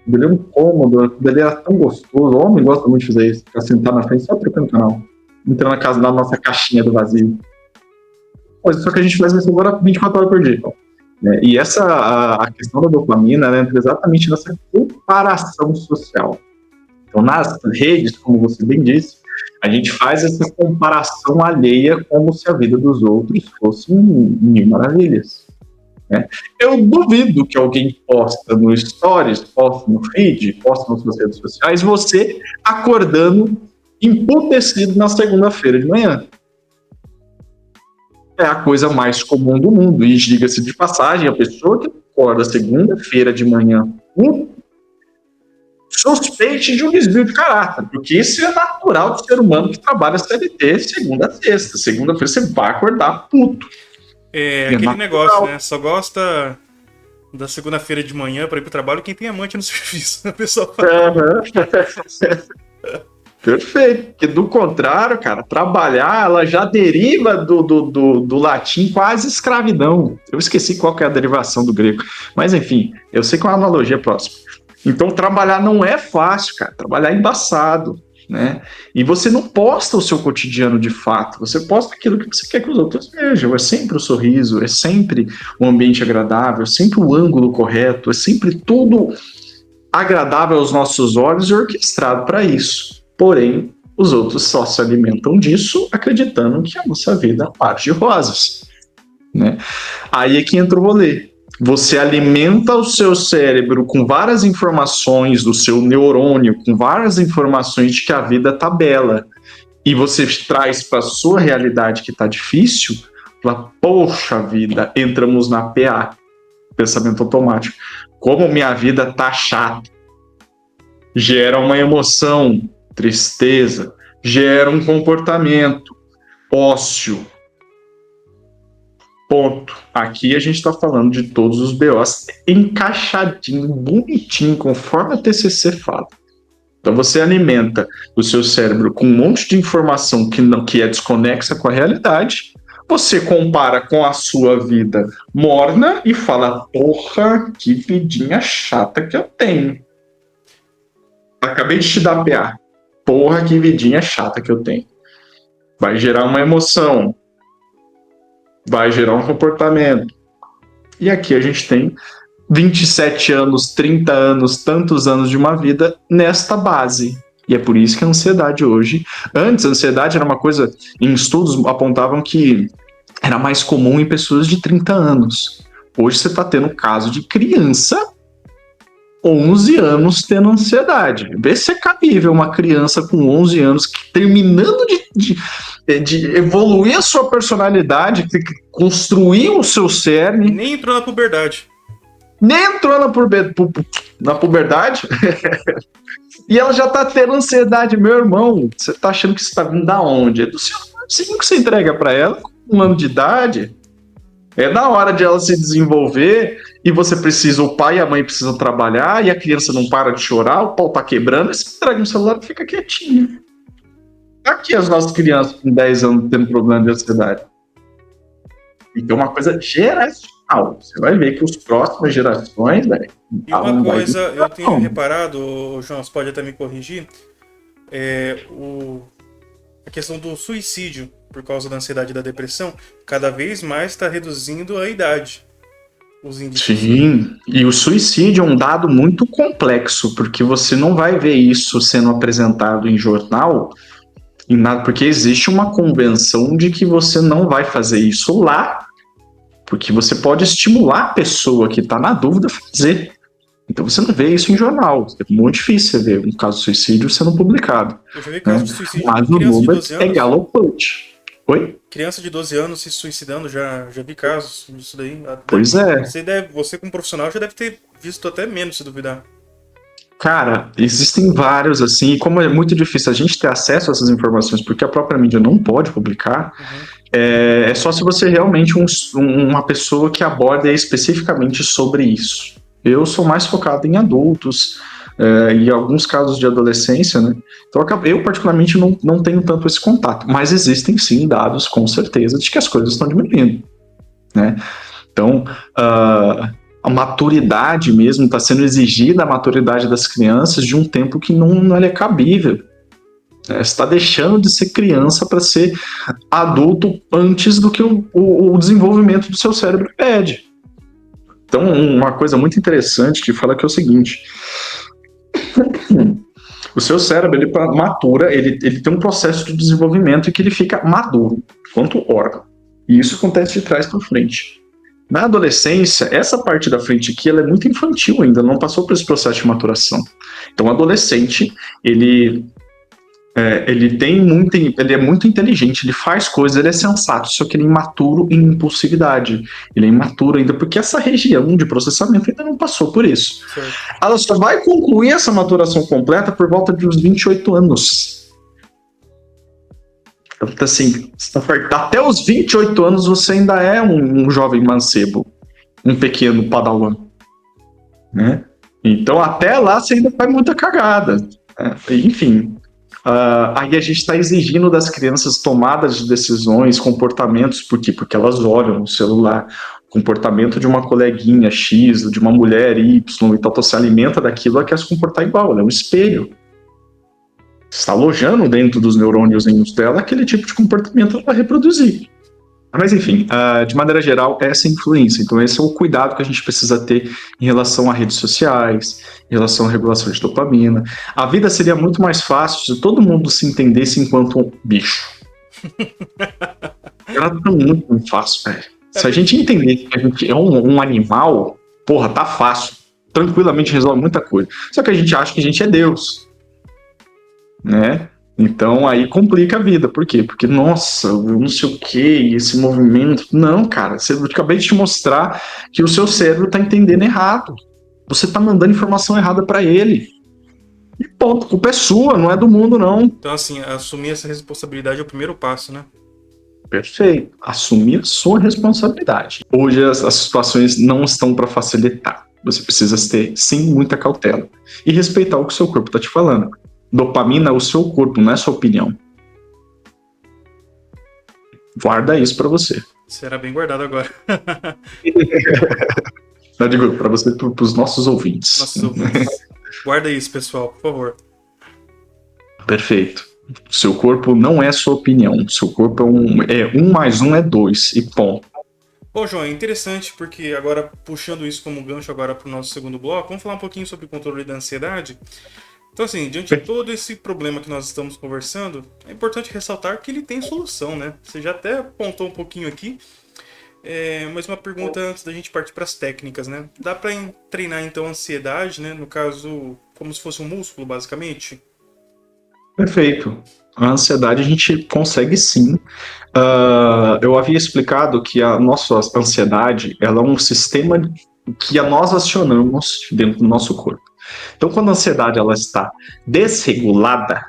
Ele é um cômodo, ele era tão gostoso, o homem gosta muito de fazer isso, ficar sentado na frente só trocando canal, entrando na nossa caixinha do vazio. Só que a gente faz isso agora 24 horas por dia. né? E a questão da dopamina, ela entra exatamente nessa comparação social. Então, nas redes, como você bem disse, a gente faz essa comparação alheia como se a vida dos outros fosse mil maravilhas, né? Eu duvido que alguém posta no Stories, posta no feed, posta nas suas redes sociais, você acordando emputecido na segunda-feira de manhã. É a coisa mais comum do mundo. E diga-se de passagem, a pessoa que acorda segunda-feira de manhã suspeite de um desvio de caráter, porque isso é natural do ser humano que trabalha CLT segunda a sexta. Segunda-feira você vai acordar puto. É aquele negócio, né? Só gosta da segunda-feira de manhã para ir pro trabalho quem tem amante no serviço. A pessoa fala. Perfeito, porque do contrário, cara, trabalhar, ela já deriva do latim quase escravidão. Eu esqueci qual que é a derivação do grego, mas enfim, eu sei que é uma analogia próxima. Então, trabalhar não é fácil, cara, trabalhar é embaçado, né? E você não posta o seu cotidiano de fato, você posta aquilo que você quer que os outros vejam, é sempre o sorriso, é sempre o ambiente agradável, é sempre o ângulo correto, é sempre tudo agradável aos nossos olhos e orquestrado para isso. Porém, os outros só se alimentam disso acreditando que a nossa vida é um mar de rosas, né? Aí é que entra o rolê. Você alimenta o seu cérebro com várias informações do seu neurônio, com várias informações de que a vida tá bela. E você traz para a sua realidade que tá difícil, fala, poxa vida, entramos na PA, pensamento automático. Como minha vida tá chata. Gera uma emoção, tristeza, gera um comportamento, ócio. Ponto. Aqui a gente está falando de todos os BOs encaixadinho, bonitinho, conforme a TCC fala. Então você alimenta o seu cérebro com um monte de informação que é desconexa com a realidade, você compara com a sua vida morna e fala, porra, que vidinha chata que eu tenho. Acabei de te dar PA. Porra, que vidinha chata que eu tenho. Vai gerar uma emoção. Vai gerar um comportamento. E aqui a gente tem 27 anos, 30 anos, tantos anos de uma vida nesta base. E é por isso que a ansiedade hoje... Antes, a ansiedade era uma coisa... Em estudos apontavam que era mais comum em pessoas de 30 anos. Hoje você está tendo caso de criança 11 anos tendo ansiedade. Vê se é cabível uma criança com 11 anos terminando de evoluir a sua personalidade, construir o seu cerne. Nem entrou na puberdade. Nem entrou na puberdade. E ela já tá tendo ansiedade. Meu irmão, você tá achando que você tá vindo da onde? É do seu que você entrega para ela com 1 ano de idade. É na hora de ela se desenvolver e você precisa, o pai e a mãe precisam trabalhar e a criança não para de chorar, o pau tá quebrando, você entrega um celular e fica quietinho. Aqui as nossas crianças com 10 anos tendo problema de ansiedade. Então é uma coisa geracional. Você vai ver que as próximas gerações, velho. E uma coisa, eu tenho reparado, João, você pode até me corrigir, a questão do suicídio por causa da ansiedade e da depressão, cada vez mais está reduzindo a idade. Os índices. Sim, e o suicídio é um dado muito complexo, porque você não vai ver isso sendo apresentado em jornal, em nada, porque existe uma convenção de que você não vai fazer isso lá, porque você pode estimular a pessoa que está na dúvida a fazer. Então você não vê isso em jornal. É muito difícil ver um caso de suicídio sendo publicado. Eu já vi casos de suicídio mas o número é galopante. Oi? Criança de 12 anos se suicidando, já vi casos disso daí. Pois é. Você como profissional já deve ter visto até menos, se duvidar. Cara, existem vários, assim, e como é muito difícil a gente ter acesso a essas informações, porque a própria mídia não pode publicar, é só se você realmente uma pessoa que aborda especificamente sobre isso. Eu sou mais focado em adultos, e alguns casos de adolescência, né? Então eu particularmente não tenho tanto esse contato, mas existem sim dados com certeza de que as coisas estão diminuindo, né? Então a maturidade mesmo, está sendo exigida a maturidade das crianças de um tempo que não é cabível. Você está deixando de ser criança para ser adulto antes do que o desenvolvimento do seu cérebro pede. Então, uma coisa muito interessante que fala que é o seguinte: o seu cérebro, ele matura, ele tem um processo de desenvolvimento e que ele fica maduro, quanto órgão. E isso acontece de trás para frente. Na adolescência, essa parte da frente aqui, ela é muito infantil ainda, não passou por esse processo de maturação. Então, o adolescente, ele é muito inteligente, ele faz coisas, ele é sensato, só que ele é imaturo em impulsividade. Ele é imaturo ainda, porque essa região de processamento ainda não passou por isso. Certo. Ela só vai concluir essa maturação completa por volta de uns 28 anos. Então, assim, até os 28 anos você ainda é um jovem mancebo, um pequeno padawan, né? Então, até lá você ainda faz muita cagada, né? Enfim, aí a gente está exigindo das crianças tomadas de decisões, comportamentos, por quê? Porque elas olham no celular, o comportamento de uma coleguinha X, de uma mulher Y, e tal, se alimenta daquilo, ela quer se comportar igual, ela é um espelho. Está alojando dentro dos neurônios dela aquele tipo de comportamento para reproduzir. Mas enfim, de maneira geral, essa influência. Então esse é o cuidado que a gente precisa ter em relação a redes sociais, em relação à regulação de dopamina. A vida seria muito mais fácil se todo mundo se entendesse enquanto um bicho. Ela tá muito fácil, velho. Se a gente entender que a gente é um animal, porra, tá fácil. Tranquilamente resolve muita coisa. Só que a gente acha que a gente é Deus, né? Então aí complica a vida. Por quê? Porque, nossa, eu não sei o que, esse movimento. Não, cara, eu acabei de te mostrar que o seu cérebro tá entendendo errado. Você tá mandando informação errada para ele. E ponto, a culpa é sua, não é do mundo, não. Então, assim, assumir essa responsabilidade é o primeiro passo, né? Perfeito. Assumir a sua responsabilidade. Hoje as situações não estão para facilitar. Você precisa ter, sim, muita cautela. E respeitar o que o seu corpo tá te falando. Dopamina é o seu corpo, não é sua opinião. Guarda isso pra você. Será bem guardado agora. Eu digo pra você, pros nossos ouvintes. Nossos ouvintes. Guarda isso, pessoal, por favor. Perfeito. Seu corpo não é sua opinião. Seu corpo é 1 mais 1 é 2 e ponto. Bom, João, é interessante porque agora, puxando isso como gancho agora pro nosso segundo bloco, vamos falar um pouquinho sobre o controle da ansiedade. Então, assim, diante de todo esse problema que nós estamos conversando, é importante ressaltar que ele tem solução, né? Você já até apontou um pouquinho aqui, mas uma pergunta antes da gente partir para as técnicas, né? Dá para treinar, então, a ansiedade, né? No caso, como se fosse um músculo, basicamente? Perfeito. A ansiedade a gente consegue sim. Eu havia explicado que a nossa ansiedade ela é um sistema que nós acionamos dentro do nosso corpo. Então, quando a ansiedade ela está desregulada,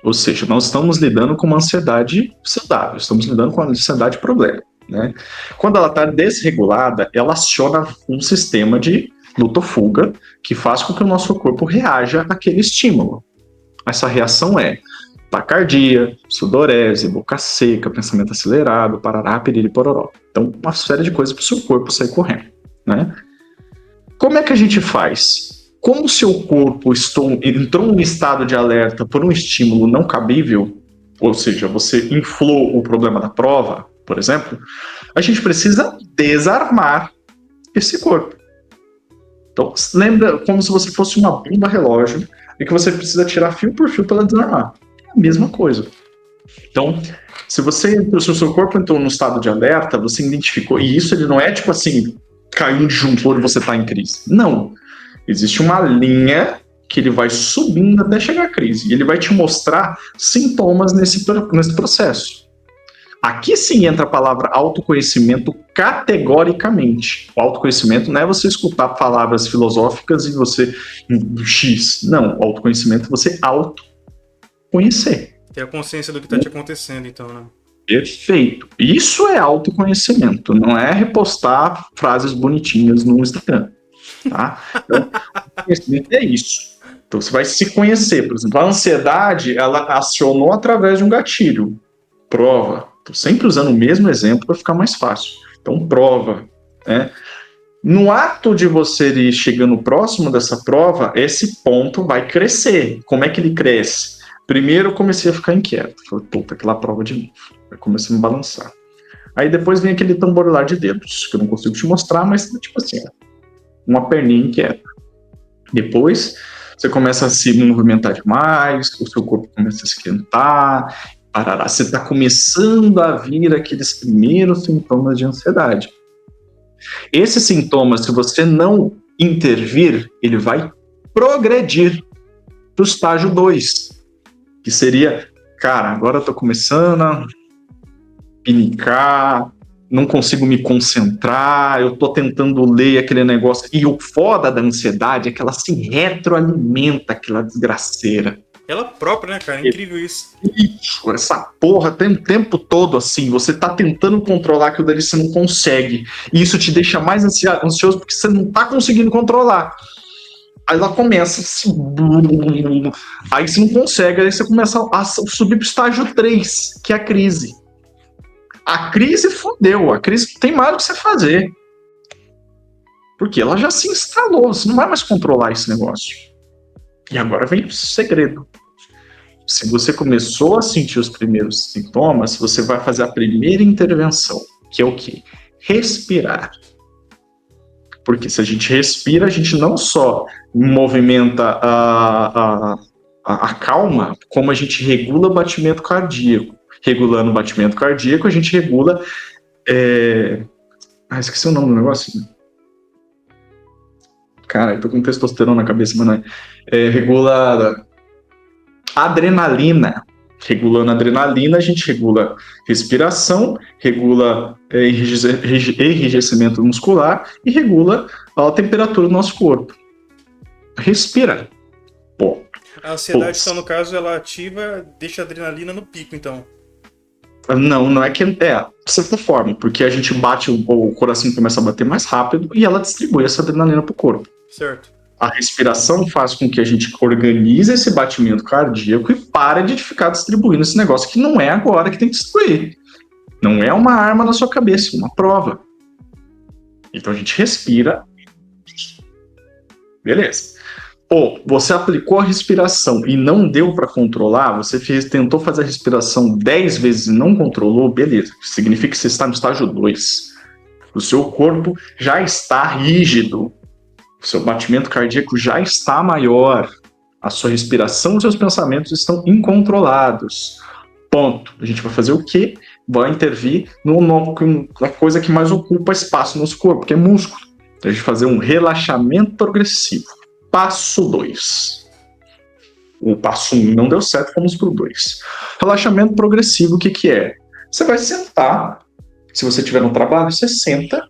ou seja, nós estamos lidando com uma ansiedade saudável, estamos lidando com uma ansiedade problema, né? Quando ela está desregulada, ela aciona um sistema de luta ou fuga que faz com que o nosso corpo reaja àquele estímulo. Essa reação é taquicardia, sudorese, boca seca, pensamento acelerado, parará, piriri, pororó. Então, uma série de coisas para o seu corpo sair correndo, né? Como é que a gente faz? Como o seu corpo entrou em um estado de alerta por um estímulo não cabível, ou seja, você inflou o problema da prova, por exemplo, a gente precisa desarmar esse corpo. Então, lembra como se você fosse uma bomba relógio e que você precisa tirar fio por fio para ela desarmar. É a mesma coisa. Então, se o seu corpo entrou no estado de alerta, você identificou, e isso ele não é tipo assim, caiu um disjuntor e você está em crise. Não. Existe uma linha que ele vai subindo até chegar à crise. E ele vai te mostrar sintomas nesse processo. Aqui sim entra a palavra autoconhecimento categoricamente. O autoconhecimento não é você escutar palavras filosóficas e você X. Não, o autoconhecimento é você autoconhecer. Ter a consciência do que está te acontecendo, então, né? Perfeito. Isso é autoconhecimento, não é repostar frases bonitinhas no Instagram. Tá? Então, conhecimento é isso. Então você vai se conhecer. Por exemplo, a ansiedade ela acionou através de um gatilho. Prova. Estou sempre usando o mesmo exemplo para ficar mais fácil. Então, prova. Né? No ato de você ir chegando próximo dessa prova, esse ponto vai crescer. Como é que ele cresce? Primeiro eu comecei a ficar inquieto. Falei, puta, aquela prova de novo. Eu comecei a me balançar. Aí depois vem aquele tamborilar de dedos, que eu não consigo te mostrar, mas tipo assim, ó. uma perninha inquieta. Depois, você começa a se movimentar demais, o seu corpo começa a esquentar, parará. Você está começando a vir aqueles primeiros sintomas de ansiedade. Esse sintoma, se você não intervir, ele vai progredir para o estágio 2, que seria, cara, agora eu tô começando a pinicar, não consigo me concentrar, eu tô tentando ler aquele negócio. E o foda da ansiedade é que ela se retroalimenta, aquela desgraceira. Ela própria, né, cara? É incrível isso. Isso, essa porra tem o tempo todo assim, você tá tentando controlar aquilo dali, você não consegue. E isso te deixa mais ansioso porque você não tá conseguindo controlar. Aí ela começa assim, aí você não consegue, aí você começa a subir pro estágio 3, que é a crise. A crise fodeu, a crise não tem mais o que você fazer. Porque ela já se instalou, você não vai mais controlar esse negócio. E agora vem o segredo. Se você começou a sentir os primeiros sintomas, você vai fazer a primeira intervenção, que é o quê? Respirar. Porque se a gente respira, a gente não só movimenta a calma, como a gente regula o batimento cardíaco. Regulando o batimento cardíaco, a gente regula... esqueci o nome do negócio. Cara, eu tô com testosterona na cabeça, mas não é. Regula a adrenalina. Regulando a adrenalina, a gente regula respiração, regula enrijecimento muscular e regula a temperatura do nosso corpo. Respira. Pô. A ansiedade, então, no caso, ela ativa, deixa a adrenalina no pico, então. Não é que de certa forma, porque a gente bate, o coração começa a bater mais rápido e ela distribui essa adrenalina pro corpo. Certo. A respiração faz com que a gente organize esse batimento cardíaco e pare de ficar distribuindo esse negócio que não é agora que tem que distribuir. Não é uma arma na sua cabeça, é uma prova. Então a gente respira. Beleza. Ou você aplicou a respiração e não deu para controlar, você tentou fazer a respiração 10 vezes e não controlou, beleza. Significa que você está no estágio 2. O seu corpo já está rígido. O seu batimento cardíaco já está maior. A sua respiração e os seus pensamentos estão incontrolados. Ponto. A gente vai fazer o quê? Vai intervir na coisa que mais ocupa espaço no nosso corpo, que é músculo. Então a gente vai fazer um relaxamento progressivo. Passo 2. O passo 1 não deu certo, vamos para o 2. Relaxamento progressivo, o que é? Você vai sentar. Se você estiver no trabalho, você senta.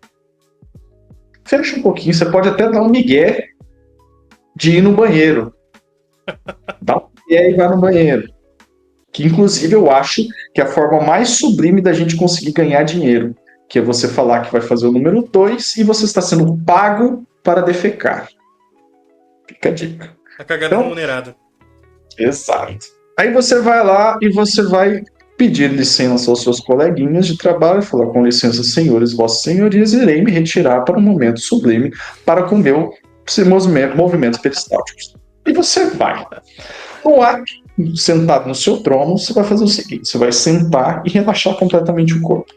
Fecha um pouquinho. Você pode até dar um migué de ir no banheiro. Dá um migué e vai no banheiro. Que, inclusive, eu acho que é a forma mais sublime da gente conseguir ganhar dinheiro. Que é você falar que vai fazer o número 2 e você está sendo pago para defecar. Fica a dica. A cagada remunerada. Exato. Aí você vai lá e você vai pedir licença aos seus coleguinhas de trabalho e falar: com licença, senhores, vossas senhorias, irei me retirar para um momento sublime para com meus movimentos peristálticos. E você vai. No ato, sentado no seu trono, você vai fazer o seguinte: você vai sentar e relaxar completamente o corpo.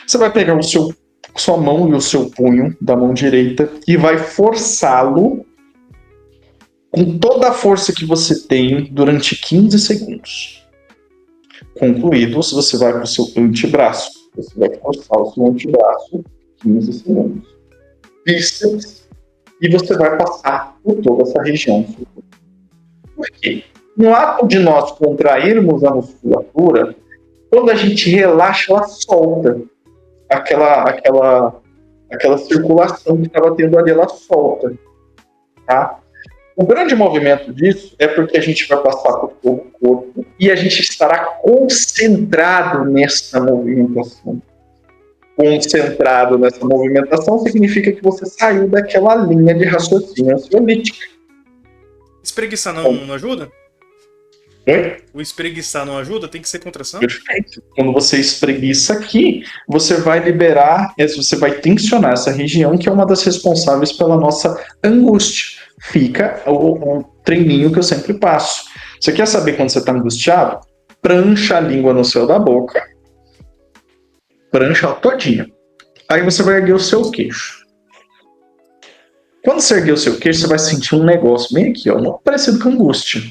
Você vai pegar sua mão e o seu punho da mão direita e vai forçá-lo com toda a força que você tem durante 15 segundos. Concluídos, você vai para o seu antebraço. Você vai forçar o seu antebraço 15 segundos. Bíceps. E você vai passar por toda essa região. Por quê? No ato de nós contrairmos a musculatura, quando a gente relaxa, ela solta. Aquela circulação que estava tendo ali, ela solta. Tá? O grande movimento disso é porque a gente vai passar por todo o corpo e a gente estará concentrado nessa movimentação. Concentrado nessa movimentação significa que você saiu daquela linha de raciocínio ansiolítica. Espreguiçar não ajuda? É? O espreguiçar não ajuda? Tem que ser contração? Perfeito. Quando você espreguiça aqui, você vai liberar, você vai tensionar essa região que é uma das responsáveis pela nossa angústia. Fica o treininho que eu sempre passo. Você quer saber quando você está angustiado? Prancha a língua no céu da boca. Prancha ela todinha. Aí você vai erguer o seu queixo. Quando você erguer o seu queixo, você vai sentir um negócio bem aqui, ó, muito parecido com angústia.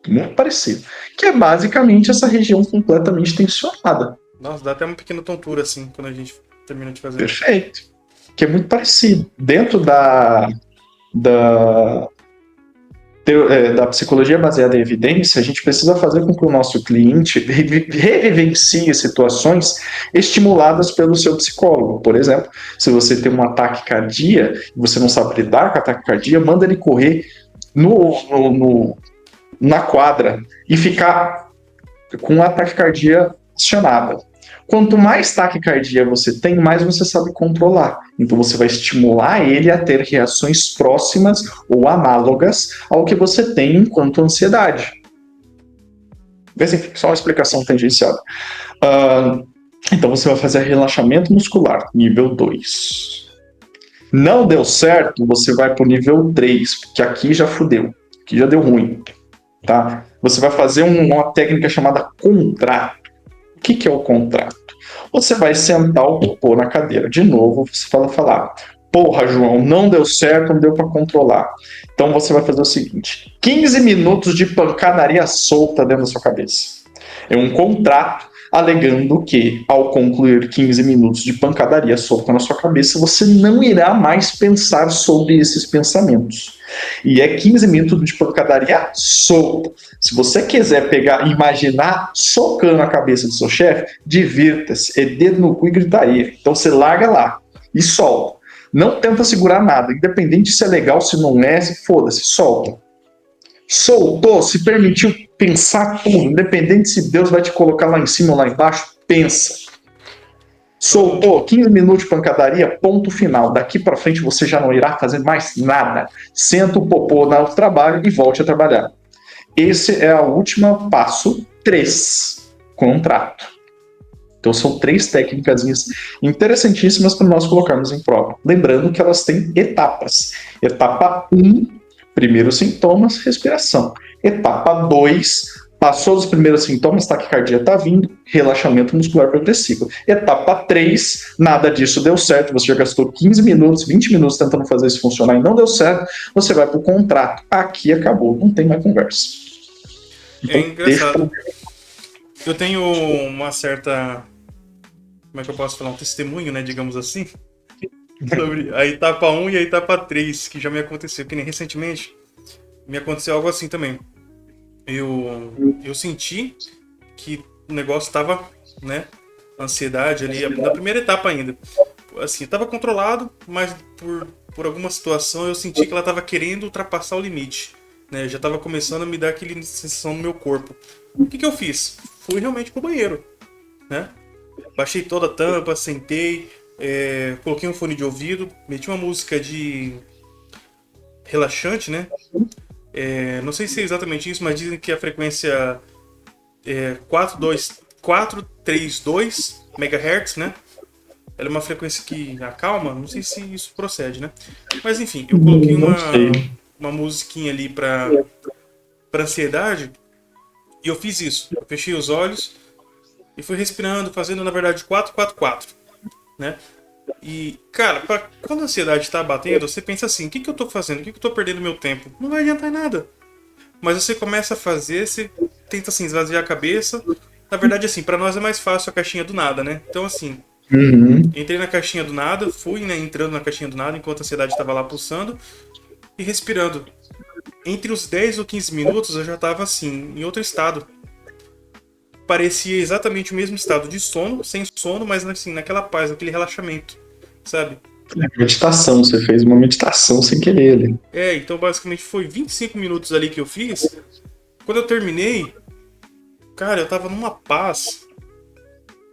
Muito parecido. Que é basicamente essa região completamente tensionada. Nossa, dá até uma pequena tontura assim quando a gente termina de fazer. Perfeito. Que é muito parecido. Dentro da, da psicologia baseada em evidência, a gente precisa fazer com que o nosso cliente revivencie situações estimuladas pelo seu psicólogo. Por exemplo, se você tem um ataque cardíaco e você não sabe lidar com ataque cardíaco, manda ele correr na quadra e ficar com a taquicardia acionada. Quanto mais taquicardia você tem, mais você sabe controlar. Então você vai estimular ele a ter reações próximas ou análogas ao que você tem enquanto ansiedade. Enfim, só uma explicação tangencial. Então você vai fazer relaxamento muscular, nível 2. Não deu certo, você vai para o nível 3, porque aqui já fudeu, aqui já deu ruim. Tá? Você vai fazer uma técnica chamada contrato. O que é o contrato? Você vai sentar o popô na cadeira. De novo, você vai falar: porra, João, não deu certo, não deu para controlar. Então você vai fazer o seguinte: 15 minutos de pancadaria solta dentro da sua cabeça. É um contrato alegando que, ao concluir 15 minutos de pancadaria solta na sua cabeça, você não irá mais pensar sobre esses pensamentos. E é 15 minutos de pancadaria solta. Se você quiser imaginar socando a cabeça do seu chefe, divirta-se, é dedo no cu e gritaria. Então você larga lá e solta. Não tenta segurar nada, independente se é legal, se não é, foda-se, solta. Soltou, se permitiu pensar tudo, independente se Deus vai te colocar lá em cima ou lá embaixo, pensa. Soltou, 15 minutos de pancadaria, ponto final. Daqui para frente você já não irá fazer mais nada. Senta o popô no trabalho e volte a trabalhar. Esse é o último passo 3, contrato. Então são 3 técnicas interessantíssimas para nós colocarmos em prova. Lembrando que elas têm etapas. Etapa 1, primeiros sintomas, respiração. Etapa 2, passou dos primeiros sintomas, taquicardia está vindo, relaxamento muscular progressivo. Etapa 3, nada disso deu certo, você já gastou 15 minutos, 20 minutos tentando fazer isso funcionar e não deu certo, você vai para o contrato. Aqui acabou, não tem mais conversa. Então, é engraçado. Eu tenho uma certa... Como é que eu posso falar? Um testemunho, né, digamos assim, sobre a etapa 1 e a etapa 3, que já me aconteceu, que nem recentemente me aconteceu algo assim também. Eu senti que o negócio tava, né, ansiedade ali, na primeira etapa ainda. Assim, tava controlado, mas por alguma situação eu senti que ela tava querendo ultrapassar o limite, né, já tava começando a me dar aquela sensação no meu corpo. O que eu fiz? Fui realmente pro banheiro, né, baixei toda a tampa, sentei, coloquei um fone de ouvido, meti uma música de relaxante, né? Não sei se é exatamente isso, mas dizem que a frequência é 432 MHz, né? Ela é uma frequência que acalma, não sei se isso procede, né? Mas enfim, eu coloquei uma musiquinha ali pra ansiedade e eu fiz isso. Eu fechei os olhos e fui respirando, fazendo na verdade 4-4-4, né? E, cara, quando a ansiedade tá batendo, você pensa assim: o que eu tô fazendo? O que eu tô perdendo meu tempo? Não vai adiantar em nada. Mas você começa a fazer, você tenta assim, esvaziar a cabeça. Na verdade, assim, pra nós é mais fácil a caixinha do nada, né? Então, assim, entrei na caixinha do nada, fui, né, entrando na caixinha do nada enquanto a ansiedade tava lá pulsando e respirando. Entre os 10 ou 15 minutos eu já tava assim, em outro estado. Parecia exatamente o mesmo estado de sono, sem sono, mas assim, naquela paz, naquele relaxamento, sabe? Meditação, você fez uma meditação sem querer ali. Então basicamente foi 25 minutos ali que eu fiz. Quando eu terminei, cara, eu tava numa paz.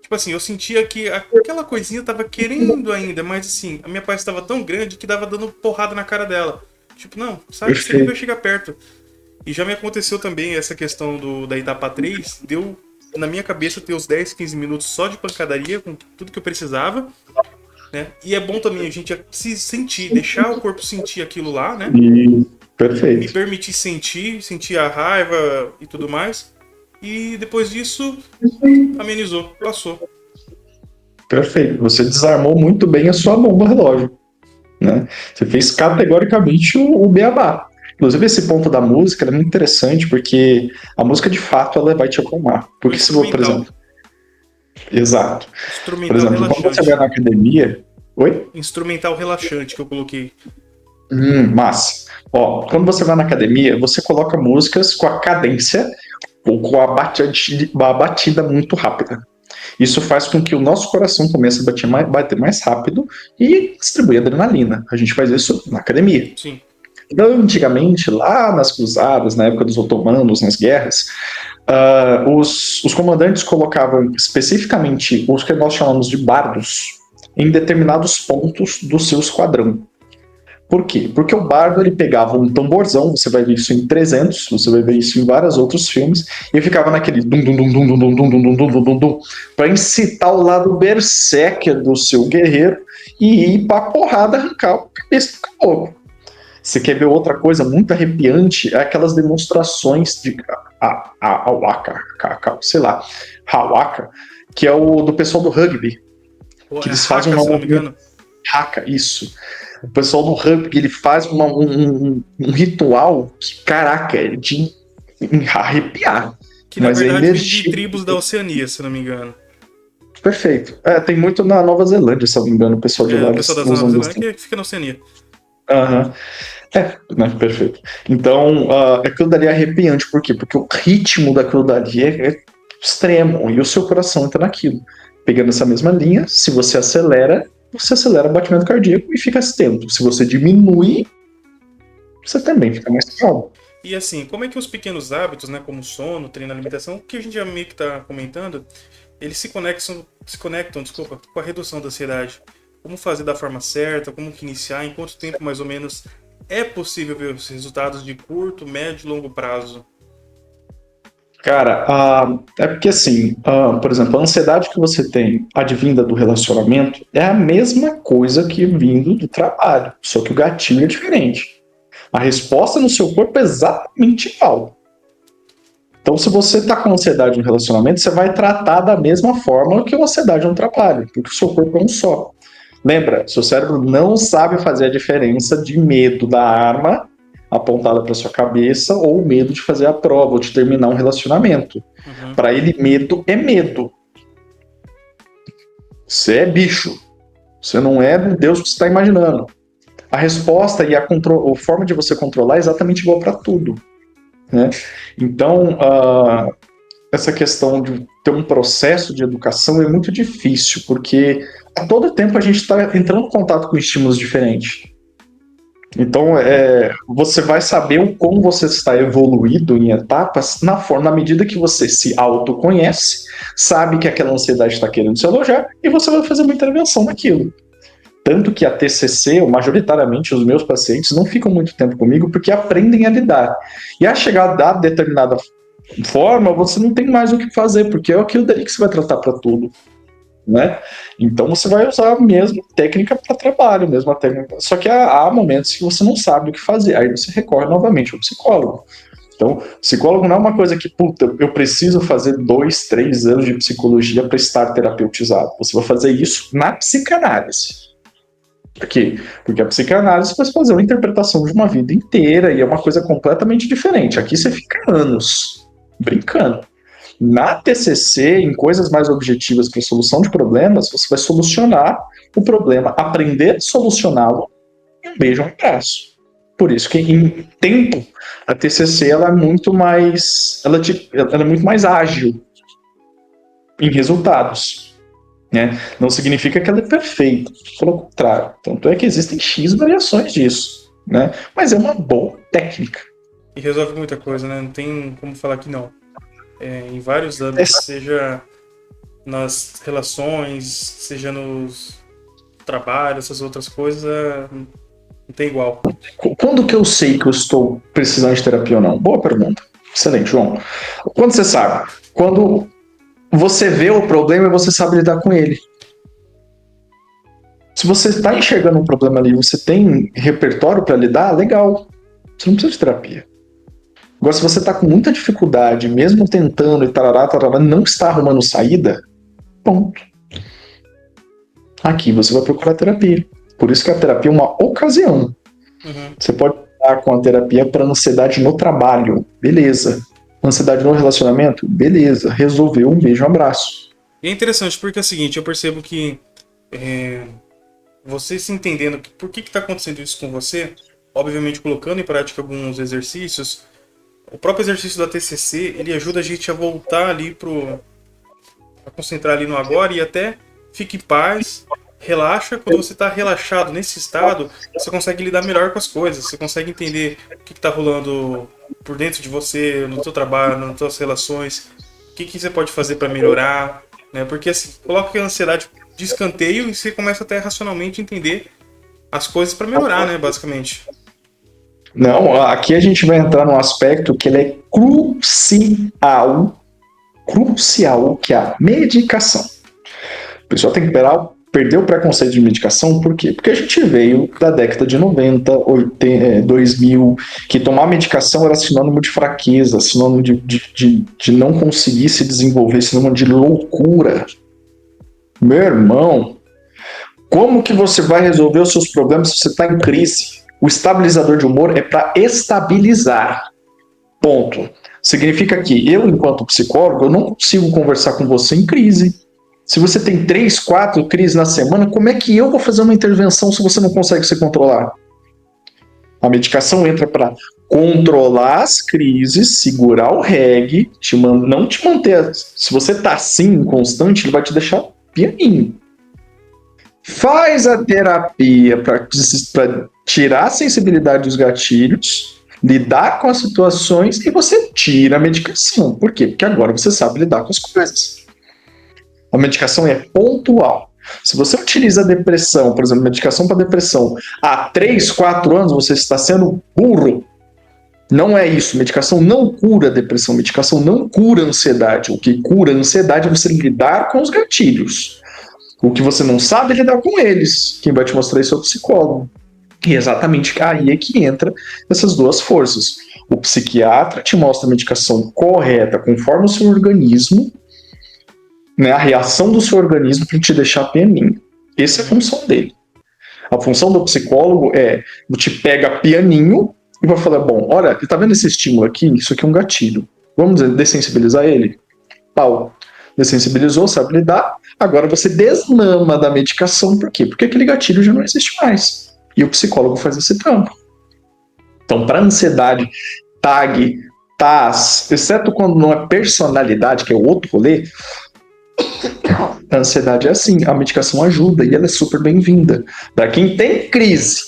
Tipo assim, eu sentia que aquela coisinha tava querendo ainda, mas assim, a minha paz estava tão grande que dava dando porrada na cara dela. Tipo, não, sabe, você nem vai chegar perto. E já me aconteceu também essa questão da etapa 3, deu na minha cabeça ter os 10, 15 minutos só de pancadaria, com tudo que eu precisava, né? E é bom também a gente se sentir, deixar o corpo sentir aquilo lá, né? Perfeito. Me permitir sentir a raiva e tudo mais. E depois disso, amenizou, passou. Perfeito. Você desarmou muito bem a sua bomba relógio. né? Você fez categoricamente o beabá. Inclusive, esse ponto da música é muito interessante, porque a música, de fato, ela vai te acalmar. O Porque se você, por instrumental. exemplo, exato. Por Instrumental exemplo, quando você vai relaxante. na academia... Oi? Instrumental relaxante que eu coloquei. Massa. Ó, quando você vai na academia, você coloca músicas com a cadência ou com a batida muito rápida. Isso faz com que o nosso coração comece a bater mais rápido e distribuir adrenalina. A gente faz isso na academia. Sim. Então, antigamente, lá nas cruzadas, na época dos otomanos, nas guerras, os comandantes colocavam especificamente os que nós chamamos de bardos em determinados pontos do seu esquadrão. Por quê? Porque o bardo ele pegava um tamborzão, você vai ver isso em 300, você vai ver isso em vários outros filmes, e ficava naquele dum dum dum dum dum dum dum dum dum dum dum dum para incitar o lado berserker do seu guerreiro e ir pra porrada arrancar a cabeça do caboclo. Você quer ver outra coisa muito arrepiante? É aquelas demonstrações de Hawaka, sei lá, Hawaka, que é o do pessoal do rugby, que eles fazem Haka, se não me engano. Haka, isso. O pessoal do rugby, ele faz um ritual que, caraca, é de arrepiar. Que na Mas a verdade vem de energia... tribos da Oceania, se não me engano. Perfeito. Tem muito na Nova Zelândia, se eu não me engano, o pessoal de lá, O eles pessoal da Nova usam Zelândia bastante. que fica na Oceania. Aham. Né, perfeito. Então, aquilo dali é arrepiante, por quê? Porque o ritmo daquilo dali é extremo, e o seu coração entra naquilo. Pegando essa mesma linha, se você acelera o batimento cardíaco e fica atento. Se você diminui, você também fica mais calmo. E assim, como é que os pequenos hábitos, né, como sono, treino, alimentação, que a gente já meio que está comentando, eles se conectam, desculpa, com a redução da ansiedade? Como fazer da forma certa, como que iniciar, em quanto tempo mais ou menos é possível ver os resultados de curto, médio e longo prazo? Cara, é porque assim, por exemplo, a ansiedade que você tem advinda do relacionamento é a mesma coisa que vindo do trabalho, só que o gatilho é diferente. A resposta no seu corpo é exatamente igual. Então, se você está com ansiedade no relacionamento, você vai tratar da mesma forma que a ansiedade no trabalho, porque o seu corpo é um só. Lembra, seu cérebro não sabe fazer a diferença de medo da arma apontada para sua cabeça ou medo de fazer a prova ou de terminar um relacionamento. Uhum. Para ele, medo é medo. Você é bicho. Você não é o Deus que você está imaginando. A resposta e a forma de você controlar é exatamente igual para tudo. Né? Então, essa questão de ter um processo de educação é muito difícil, porque a todo tempo a gente está entrando em contato com estímulos diferentes. Então, você vai saber o como você está evoluído em etapas na medida que você se autoconhece, sabe que aquela ansiedade está querendo se alojar e você vai fazer uma intervenção naquilo. Tanto que a TCC, ou majoritariamente os meus pacientes, não ficam muito tempo comigo porque aprendem a lidar. E a chegar a determinada forma, você não tem mais o que fazer, porque é aquilo dali que você vai tratar para tudo. Né? Então você vai usar a mesma técnica para trabalho, mesma técnica. Só que há momentos que você não sabe o que fazer, aí você recorre novamente ao psicólogo. Então, psicólogo não é uma coisa que, puta, eu preciso fazer 2, 3 anos de psicologia para estar terapeutizado. Você vai fazer isso na psicanálise. Por quê? Porque a psicanálise vai fazer uma interpretação de uma vida inteira e é uma coisa completamente diferente. Aqui você fica anos brincando. Na TCC, em coisas mais objetivas para solução de problemas, você vai solucionar o problema, aprender a solucioná-lo e um beijo, um abraço. Por isso que em tempo a TCC ela é muito mais, ela é muito mais ágil em resultados. Né? Não significa que ela é perfeita, pelo contrário. Tanto é que existem X variações disso. Né? Mas é uma boa técnica. E resolve muita coisa, né? Não tem como falar que não. Em vários âmbitos, seja nas relações, seja nos trabalhos, essas outras coisas, não tem igual. Quando que eu sei que eu estou precisando de terapia ou não? Boa pergunta. Excelente, João. Quando você sabe? Quando você vê o problema e você sabe lidar com ele. Se você está enxergando um problema ali, você tem repertório para lidar, legal. Você não precisa de terapia. Agora, se você está com muita dificuldade, mesmo tentando e tarará, não está arrumando saída, ponto. Aqui você vai procurar terapia. Por isso que a terapia é uma ocasião. Uhum. Você pode estar com a terapia para ansiedade no trabalho, beleza. Ansiedade no relacionamento, beleza. Resolveu, um beijo, um abraço. E é interessante porque é o seguinte, eu percebo que é, você se entendendo por que está acontecendo isso com você, obviamente colocando em prática alguns exercícios, o próprio exercício da TCC, ele ajuda a gente a voltar ali a concentrar ali no agora e até fique em paz, relaxa. Quando você está relaxado nesse estado, você consegue lidar melhor com as coisas, você consegue entender o que está rolando por dentro de você, no seu trabalho, nas suas relações, o que você pode fazer para melhorar, né? Porque assim, coloca a ansiedade de escanteio e você começa até racionalmente a entender as coisas para melhorar, né, basicamente. Não, aqui a gente vai entrar num aspecto que ele é crucial, que é a medicação. O pessoal tem que perder o preconceito de medicação, por quê? Porque a gente veio da década de 90, 2000, que tomar medicação era sinônimo de fraqueza, sinônimo de não conseguir se desenvolver, sinônimo de loucura. Meu irmão, como que você vai resolver os seus problemas se você está em crise? O estabilizador de humor é para estabilizar. Ponto. Significa que eu, enquanto psicólogo, eu não consigo conversar com você em crise. Se você tem 3, 4 crises na semana, como é que eu vou fazer uma intervenção se você não consegue se controlar? A medicação entra para controlar as crises, segurar o reggae, não te manter. Se você tá assim, constante, ele vai te deixar pianinho. Faz a terapia para tirar a sensibilidade dos gatilhos, lidar com as situações e você tira a medicação. Por quê? Porque agora você sabe lidar com as coisas. A medicação é pontual. Se você utiliza a depressão, por exemplo, medicação para depressão, há 3, 4 anos, você está sendo burro. Não é isso. Medicação não cura a depressão, medicação não cura a ansiedade. O que cura a ansiedade é você lidar com os gatilhos. O que você não sabe é lidar com eles. Quem vai te mostrar isso é o psicólogo. E exatamente aí é que entra essas duas forças. O psiquiatra te mostra a medicação correta, conforme o seu organismo, né, a reação do seu organismo para te deixar pianinho. Essa é a função dele. A função do psicólogo é, te pega pianinho e vai falar, bom, olha, tá vendo esse estímulo aqui? Isso aqui é um gatilho. Vamos dessensibilizar ele? Pau. Dessensibilizou, sabe lidar. Agora você desmama da medicação. Por quê? Porque aquele gatilho já não existe mais. E o psicólogo faz esse trampo. Então, para ansiedade, TAG, TAS, exceto quando não é personalidade, que é outro rolê, a ansiedade é assim, a medicação ajuda e ela é super bem-vinda. Para quem tem crise,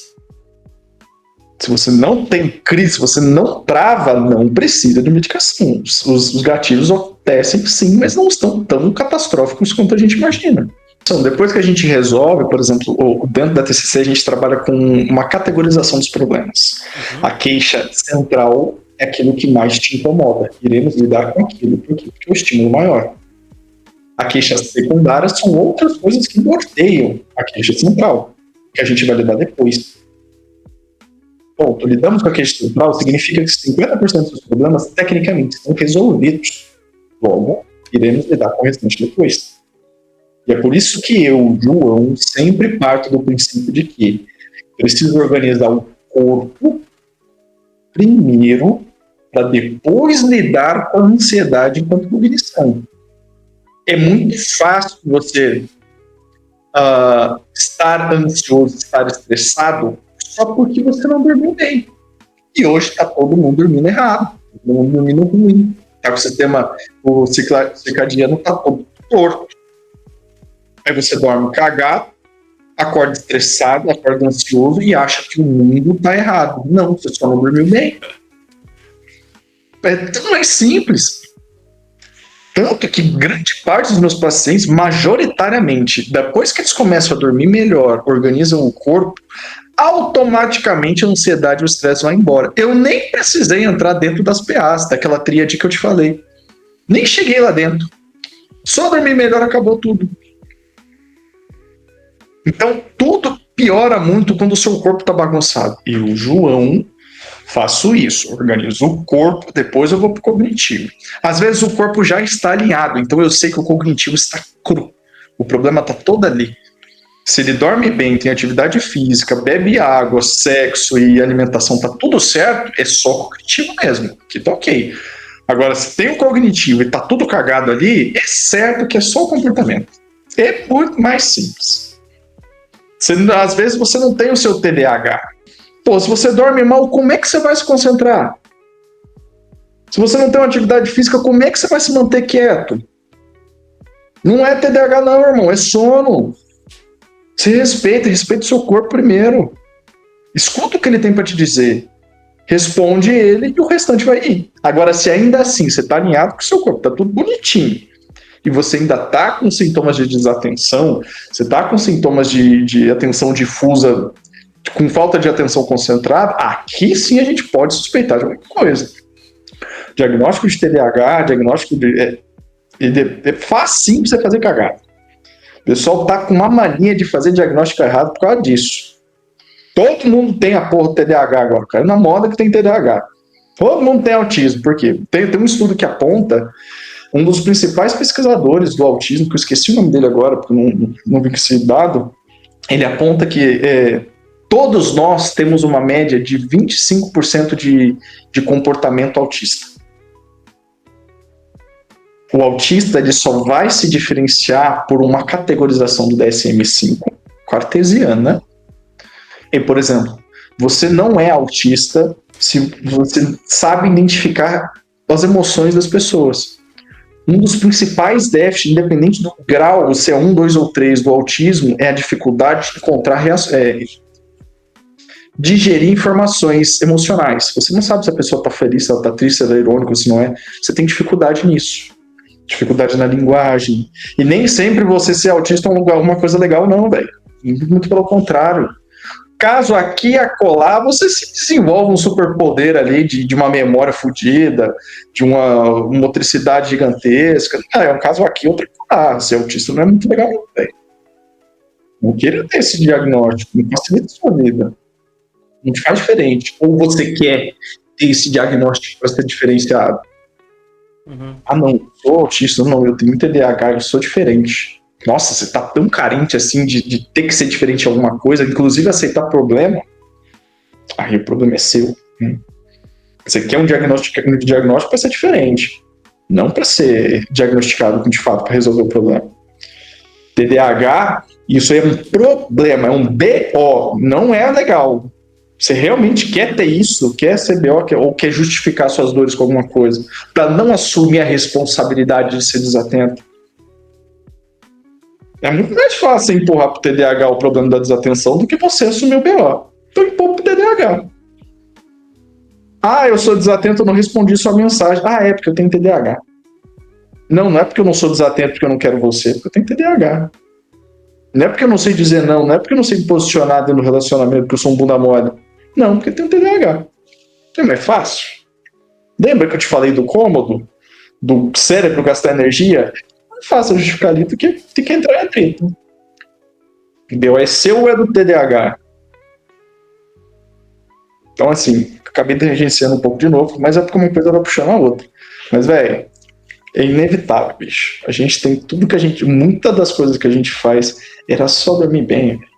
se você não tem crise, se você não trava, não precisa de medicação. Os gatilhos acontecem sim, mas não estão tão catastróficos quanto a gente imagina. Então, depois que a gente resolve, por exemplo, dentro da TCC a gente trabalha com uma categorização dos problemas. A queixa central é aquilo que mais te incomoda. Iremos lidar com aquilo. Por quê? Porque é o estímulo maior. A queixa secundária são outras coisas que norteiam a queixa central, que a gente vai lidar depois. Ponto. Lidamos com a queixa central significa que 50% dos problemas, tecnicamente, estão resolvidos. Logo, iremos lidar com o restante depois. E é por isso que eu, João, sempre parto do princípio de que preciso organizar o corpo primeiro, para depois lidar com a ansiedade enquanto cognição. É muito fácil você estar ansioso, estar estressado, só porque você não dormiu bem. E hoje está todo mundo dormindo errado, todo mundo dormindo ruim. Tá com o sistema circadiano está todo torto. Aí você dorme cagado, acorda estressado, acorda ansioso e acha que o mundo está errado. Não, você só não dormiu bem. É tão mais simples. Tanto que grande parte dos meus pacientes, majoritariamente, depois que eles começam a dormir melhor, organizam o corpo, automaticamente a ansiedade e o estresse vão embora. Eu nem precisei entrar dentro das PAs, daquela tríade que eu te falei. Nem cheguei lá dentro. Só dormir melhor acabou tudo. Então, tudo piora muito quando o seu corpo está bagunçado. E o João, faço isso, organizo o corpo, depois eu vou para o cognitivo. Às vezes o corpo já está alinhado, então eu sei que o cognitivo está cru. O problema está todo ali. Se ele dorme bem, tem atividade física, bebe água, sexo e alimentação, tá tudo certo, é só cognitivo mesmo, que tá ok. Agora, se tem o cognitivo e tá tudo cagado ali, é certo que é só o comportamento. É muito mais simples. Às vezes você não tem o seu TDAH. Pô, se você dorme mal, como é que você vai se concentrar? Se você não tem uma atividade física, como é que você vai se manter quieto? Não é TDAH não, irmão, é sono. Se respeita o seu corpo primeiro. Escuta o que ele tem para te dizer. Responde ele e o restante vai ir. Agora, se ainda assim você está alinhado com o seu corpo, tá tudo bonitinho, e você ainda tá com sintomas de desatenção, você tá com sintomas de atenção difusa, com falta de atenção concentrada, aqui sim a gente pode suspeitar de alguma coisa. Diagnóstico de TDAH, diagnóstico é facinho pra você fazer cagada. O pessoal tá com uma mania de fazer diagnóstico errado por causa disso. Todo mundo tem a porra do TDAH agora, cara. Na moda que tem TDAH. Todo mundo tem autismo. Por quê? Tem um estudo que aponta um dos principais pesquisadores do autismo, que eu esqueci o nome dele agora, porque não vi esse dado. Ele aponta que todos nós temos uma média de 25% de comportamento autista. O autista ele só vai se diferenciar por uma categorização do DSM-5 cartesiana. E, por exemplo, você não é autista se você sabe identificar as emoções das pessoas. Um dos principais déficits, independente do grau, se é 1, 2 ou 3 do autismo, é a dificuldade de encontrar digerir informações emocionais. Você não sabe se a pessoa está feliz, se ela está triste, se ela é irônica, se não é. Você tem dificuldade nisso. Dificuldade na linguagem. E nem sempre você ser autista é uma coisa legal, não, velho. Muito pelo contrário. Caso aqui acolá, você se desenvolve um superpoder ali de uma memória fodida, de uma motricidade gigantesca. É um caso aqui, outro acolá. Ser autista não é muito legal, não, velho. Não queira ter esse diagnóstico, não facilita a sua vida. Não te faz diferente. Ou você quer ter esse diagnóstico para ser diferenciado? Uhum. Ah, não, eu sou autista, não, eu tenho TDAH, eu sou diferente. Nossa, você tá tão carente assim de ter que ser diferente em alguma coisa, inclusive aceitar problema. Aí o problema é seu. Você quer um diagnóstico para ser diferente, não para ser diagnosticado de fato para resolver o problema. TDAH, isso é um problema, é um BO, não é legal. Você realmente quer ter isso, quer ser BO, ou quer justificar suas dores com alguma coisa, para não assumir a responsabilidade de ser desatento. É muito mais fácil empurrar pro TDAH o problema da desatenção do que você assumir o BO. Então empurra pro TDAH. Ah, eu sou desatento, eu não respondi sua mensagem. Ah, é porque eu tenho TDAH. Não é porque eu não sou desatento porque eu não quero você, porque eu tenho TDAH. Não é porque eu não sei dizer não é porque eu não sei me posicionar dentro do relacionamento, porque eu sou um bunda mole. Não, porque eu tenho TDAH. Não é fácil? Lembra que eu te falei do cômodo? Do cérebro gastar energia? Não é fácil justificar ali do que tem que entrar em atrito. BO é seu ou é do TDAH? Então, assim, acabei tangenciando um pouco de novo, mas é porque uma coisa vai puxando a outra. Mas, velho, é inevitável, bicho. A gente tem tudo que a gente... Muitas das coisas que a gente faz era só dormir bem, velho.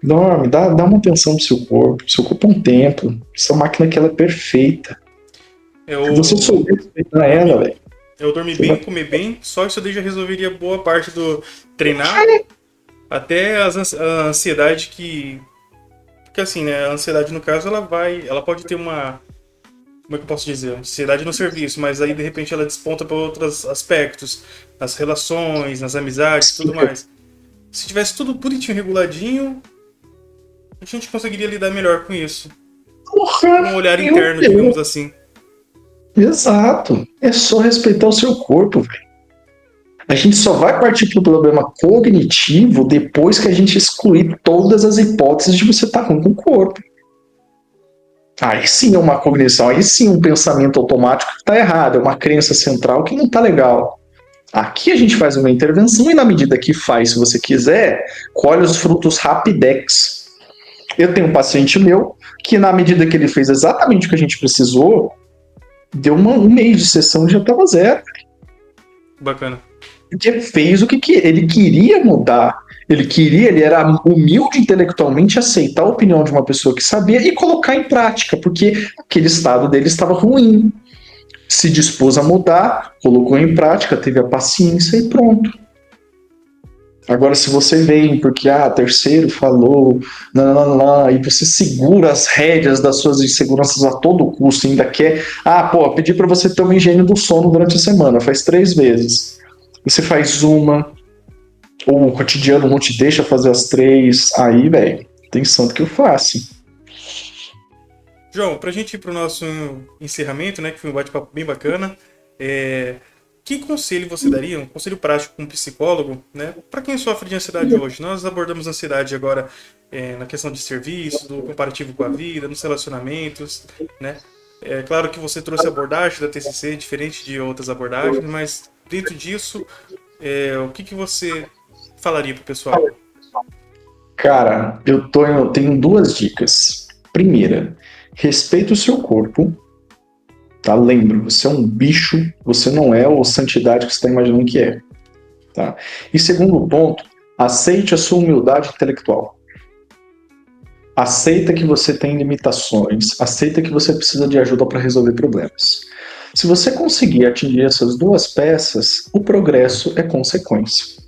Dorme, dá uma atenção pro seu corpo. Seu corpo é um templo. Essa máquina aqui, ela é perfeita. Se você souber respeitar ela, velho. Eu dormir bem, comer bem, só isso daí já resolveria boa parte do treinar, até a ansiedade que... Porque assim, né, a ansiedade no caso, ela pode ter uma... Como é que eu posso dizer? Ansiedade no serviço, mas aí de repente ela desponta para outros aspectos, nas relações, nas amizades, tudo mais. Se tivesse tudo bonitinho, reguladinho, a gente conseguiria lidar melhor com isso. Porra, com um olhar interno, digamos assim. Exato. É só respeitar o seu corpo, velho. A gente só vai partir pro problema cognitivo depois que a gente excluir todas as hipóteses de você estar ruim com o corpo. Aí sim é uma cognição, aí sim um pensamento automático que está errado, é uma crença central que não está legal. Aqui a gente faz uma intervenção e na medida que faz, se você quiser, colhe os frutos rapidex. Eu tenho um paciente meu que na medida que ele fez exatamente o que a gente precisou, deu um mês de sessão e já estava zero. Bacana. porque fez o que ele queria mudar. Ele era humilde intelectualmente aceitar a opinião de uma pessoa que sabia e colocar em prática, porque aquele estado dele estava ruim. Se dispôs a mudar, colocou em prática, teve a paciência e pronto. Agora, se você vem porque, terceiro falou, e você segura as rédeas das suas inseguranças a todo custo, ainda quer, pedi para você ter uma higiene do sono durante a semana, faz 3 vezes. Você faz uma, ou o cotidiano não te deixa fazer as 3, aí, velho, tem santo que eu faço. João, pra gente ir pro nosso encerramento, né, que foi um bate-papo bem bacana, que conselho você daria, um conselho prático com um psicólogo, né, para quem sofre de ansiedade hoje? Nós abordamos ansiedade agora na questão de serviço, do comparativo com a vida, nos relacionamentos, né? É claro que você trouxe a abordagem da TCC, diferente de outras abordagens, mas dentro disso, o que você falaria pro pessoal? Cara, eu tenho 2 dicas. Primeira, respeita o seu corpo. Tá? Lembra, você é um bicho, você não é a santidade que você está imaginando que é. Tá? E segundo ponto, aceite a sua humildade intelectual. Aceita que você tem limitações, aceita que você precisa de ajuda para resolver problemas. Se você conseguir atingir essas 2 peças, o progresso é consequência.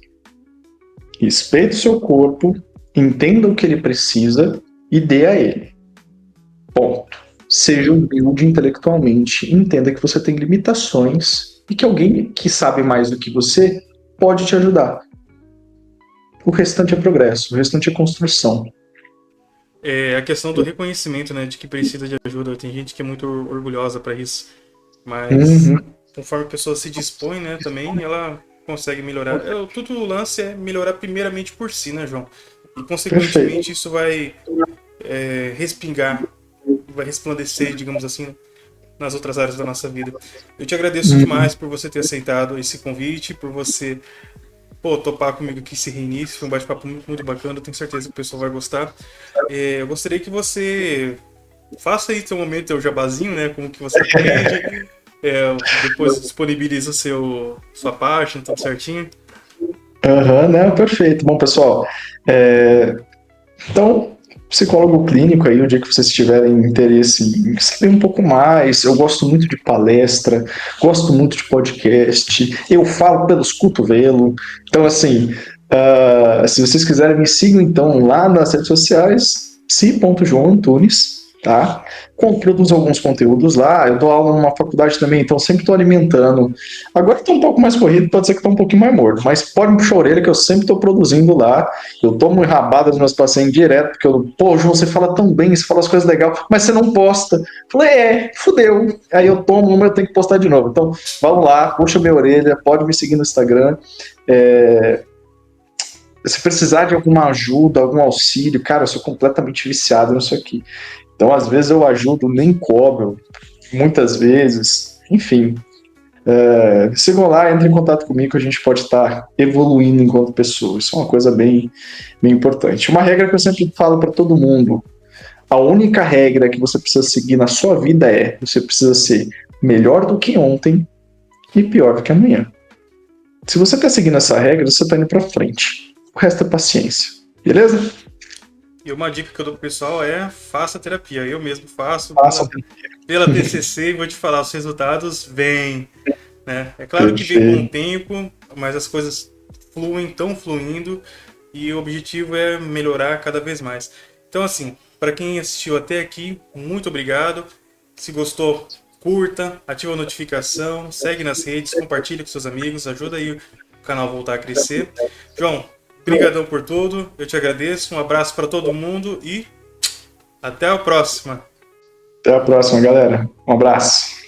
Respeite o seu corpo, entenda o que ele precisa e dê a ele. Ponto. Seja humilde intelectualmente, entenda que você tem limitações e que alguém que sabe mais do que você pode te ajudar. O restante é progresso, o restante é construção. A questão do reconhecimento, né, de que precisa de ajuda. Tem gente que é muito orgulhosa para isso, mas conforme a pessoa se dispõe, né, também ela consegue melhorar. Tudo o lance é melhorar primeiramente por si, né, João? E consequentemente Perfeito. isso vai respingar, vai resplandecer, digamos assim, nas outras áreas da nossa vida. Eu te agradeço demais por você ter aceitado esse convite, por você topar comigo aqui esse reinício. Foi um bate-papo muito, muito bacana, eu tenho certeza que o pessoal vai gostar. Eu gostaria que você faça aí seu momento, teu jabazinho, né? Como que você aprende. Depois disponibiliza sua página, tudo certinho. Não, perfeito. Bom, pessoal, então, psicólogo clínico aí, o dia que vocês tiverem interesse em saber um pouco mais, eu gosto muito de palestra, gosto muito de podcast, eu falo pelos cotovelos, então assim, se vocês quiserem me sigam então lá nas redes sociais, si.joaoantunes, tá? Produzo alguns conteúdos lá, eu dou aula numa faculdade também, então sempre estou alimentando. Agora está um pouco mais corrido, pode ser que está um pouquinho mais morto, mas pode me puxar a orelha que eu sempre estou produzindo lá. Eu tomo enrabada dos meus pacientes direto, porque João, você fala tão bem, você fala as coisas legais, mas você não posta. Falei, fudeu. Aí eu tomo, mas eu tenho que postar de novo. Então, vamos lá, puxa minha orelha, pode me seguir no Instagram. Se precisar de alguma ajuda, algum auxílio, cara, eu sou completamente viciado nisso aqui. Então, às vezes eu ajudo, nem cobro, muitas vezes, enfim. Sigam lá, entre em contato comigo, a gente pode estar evoluindo enquanto pessoa. Isso é uma coisa bem, bem importante. Uma regra que eu sempre falo para todo mundo: a única regra que você precisa seguir na sua vida você precisa ser melhor do que ontem e pior do que amanhã. Se você está seguindo essa regra, você está indo para frente. O resto é paciência. Beleza? E uma dica que eu dou pro pessoal faça terapia. Eu mesmo faço pela TCC e vou te falar, os resultados vêm. Né? É claro que vem com o tempo, mas as coisas estão fluindo e o objetivo é melhorar cada vez mais. Então, assim, para quem assistiu até aqui, muito obrigado. Se gostou, curta, ativa a notificação, segue nas redes, compartilha com seus amigos, ajuda aí o canal a voltar a crescer. João, brigadão por tudo, eu te agradeço, um abraço para todo mundo e até a próxima. Até a próxima, galera. Um abraço.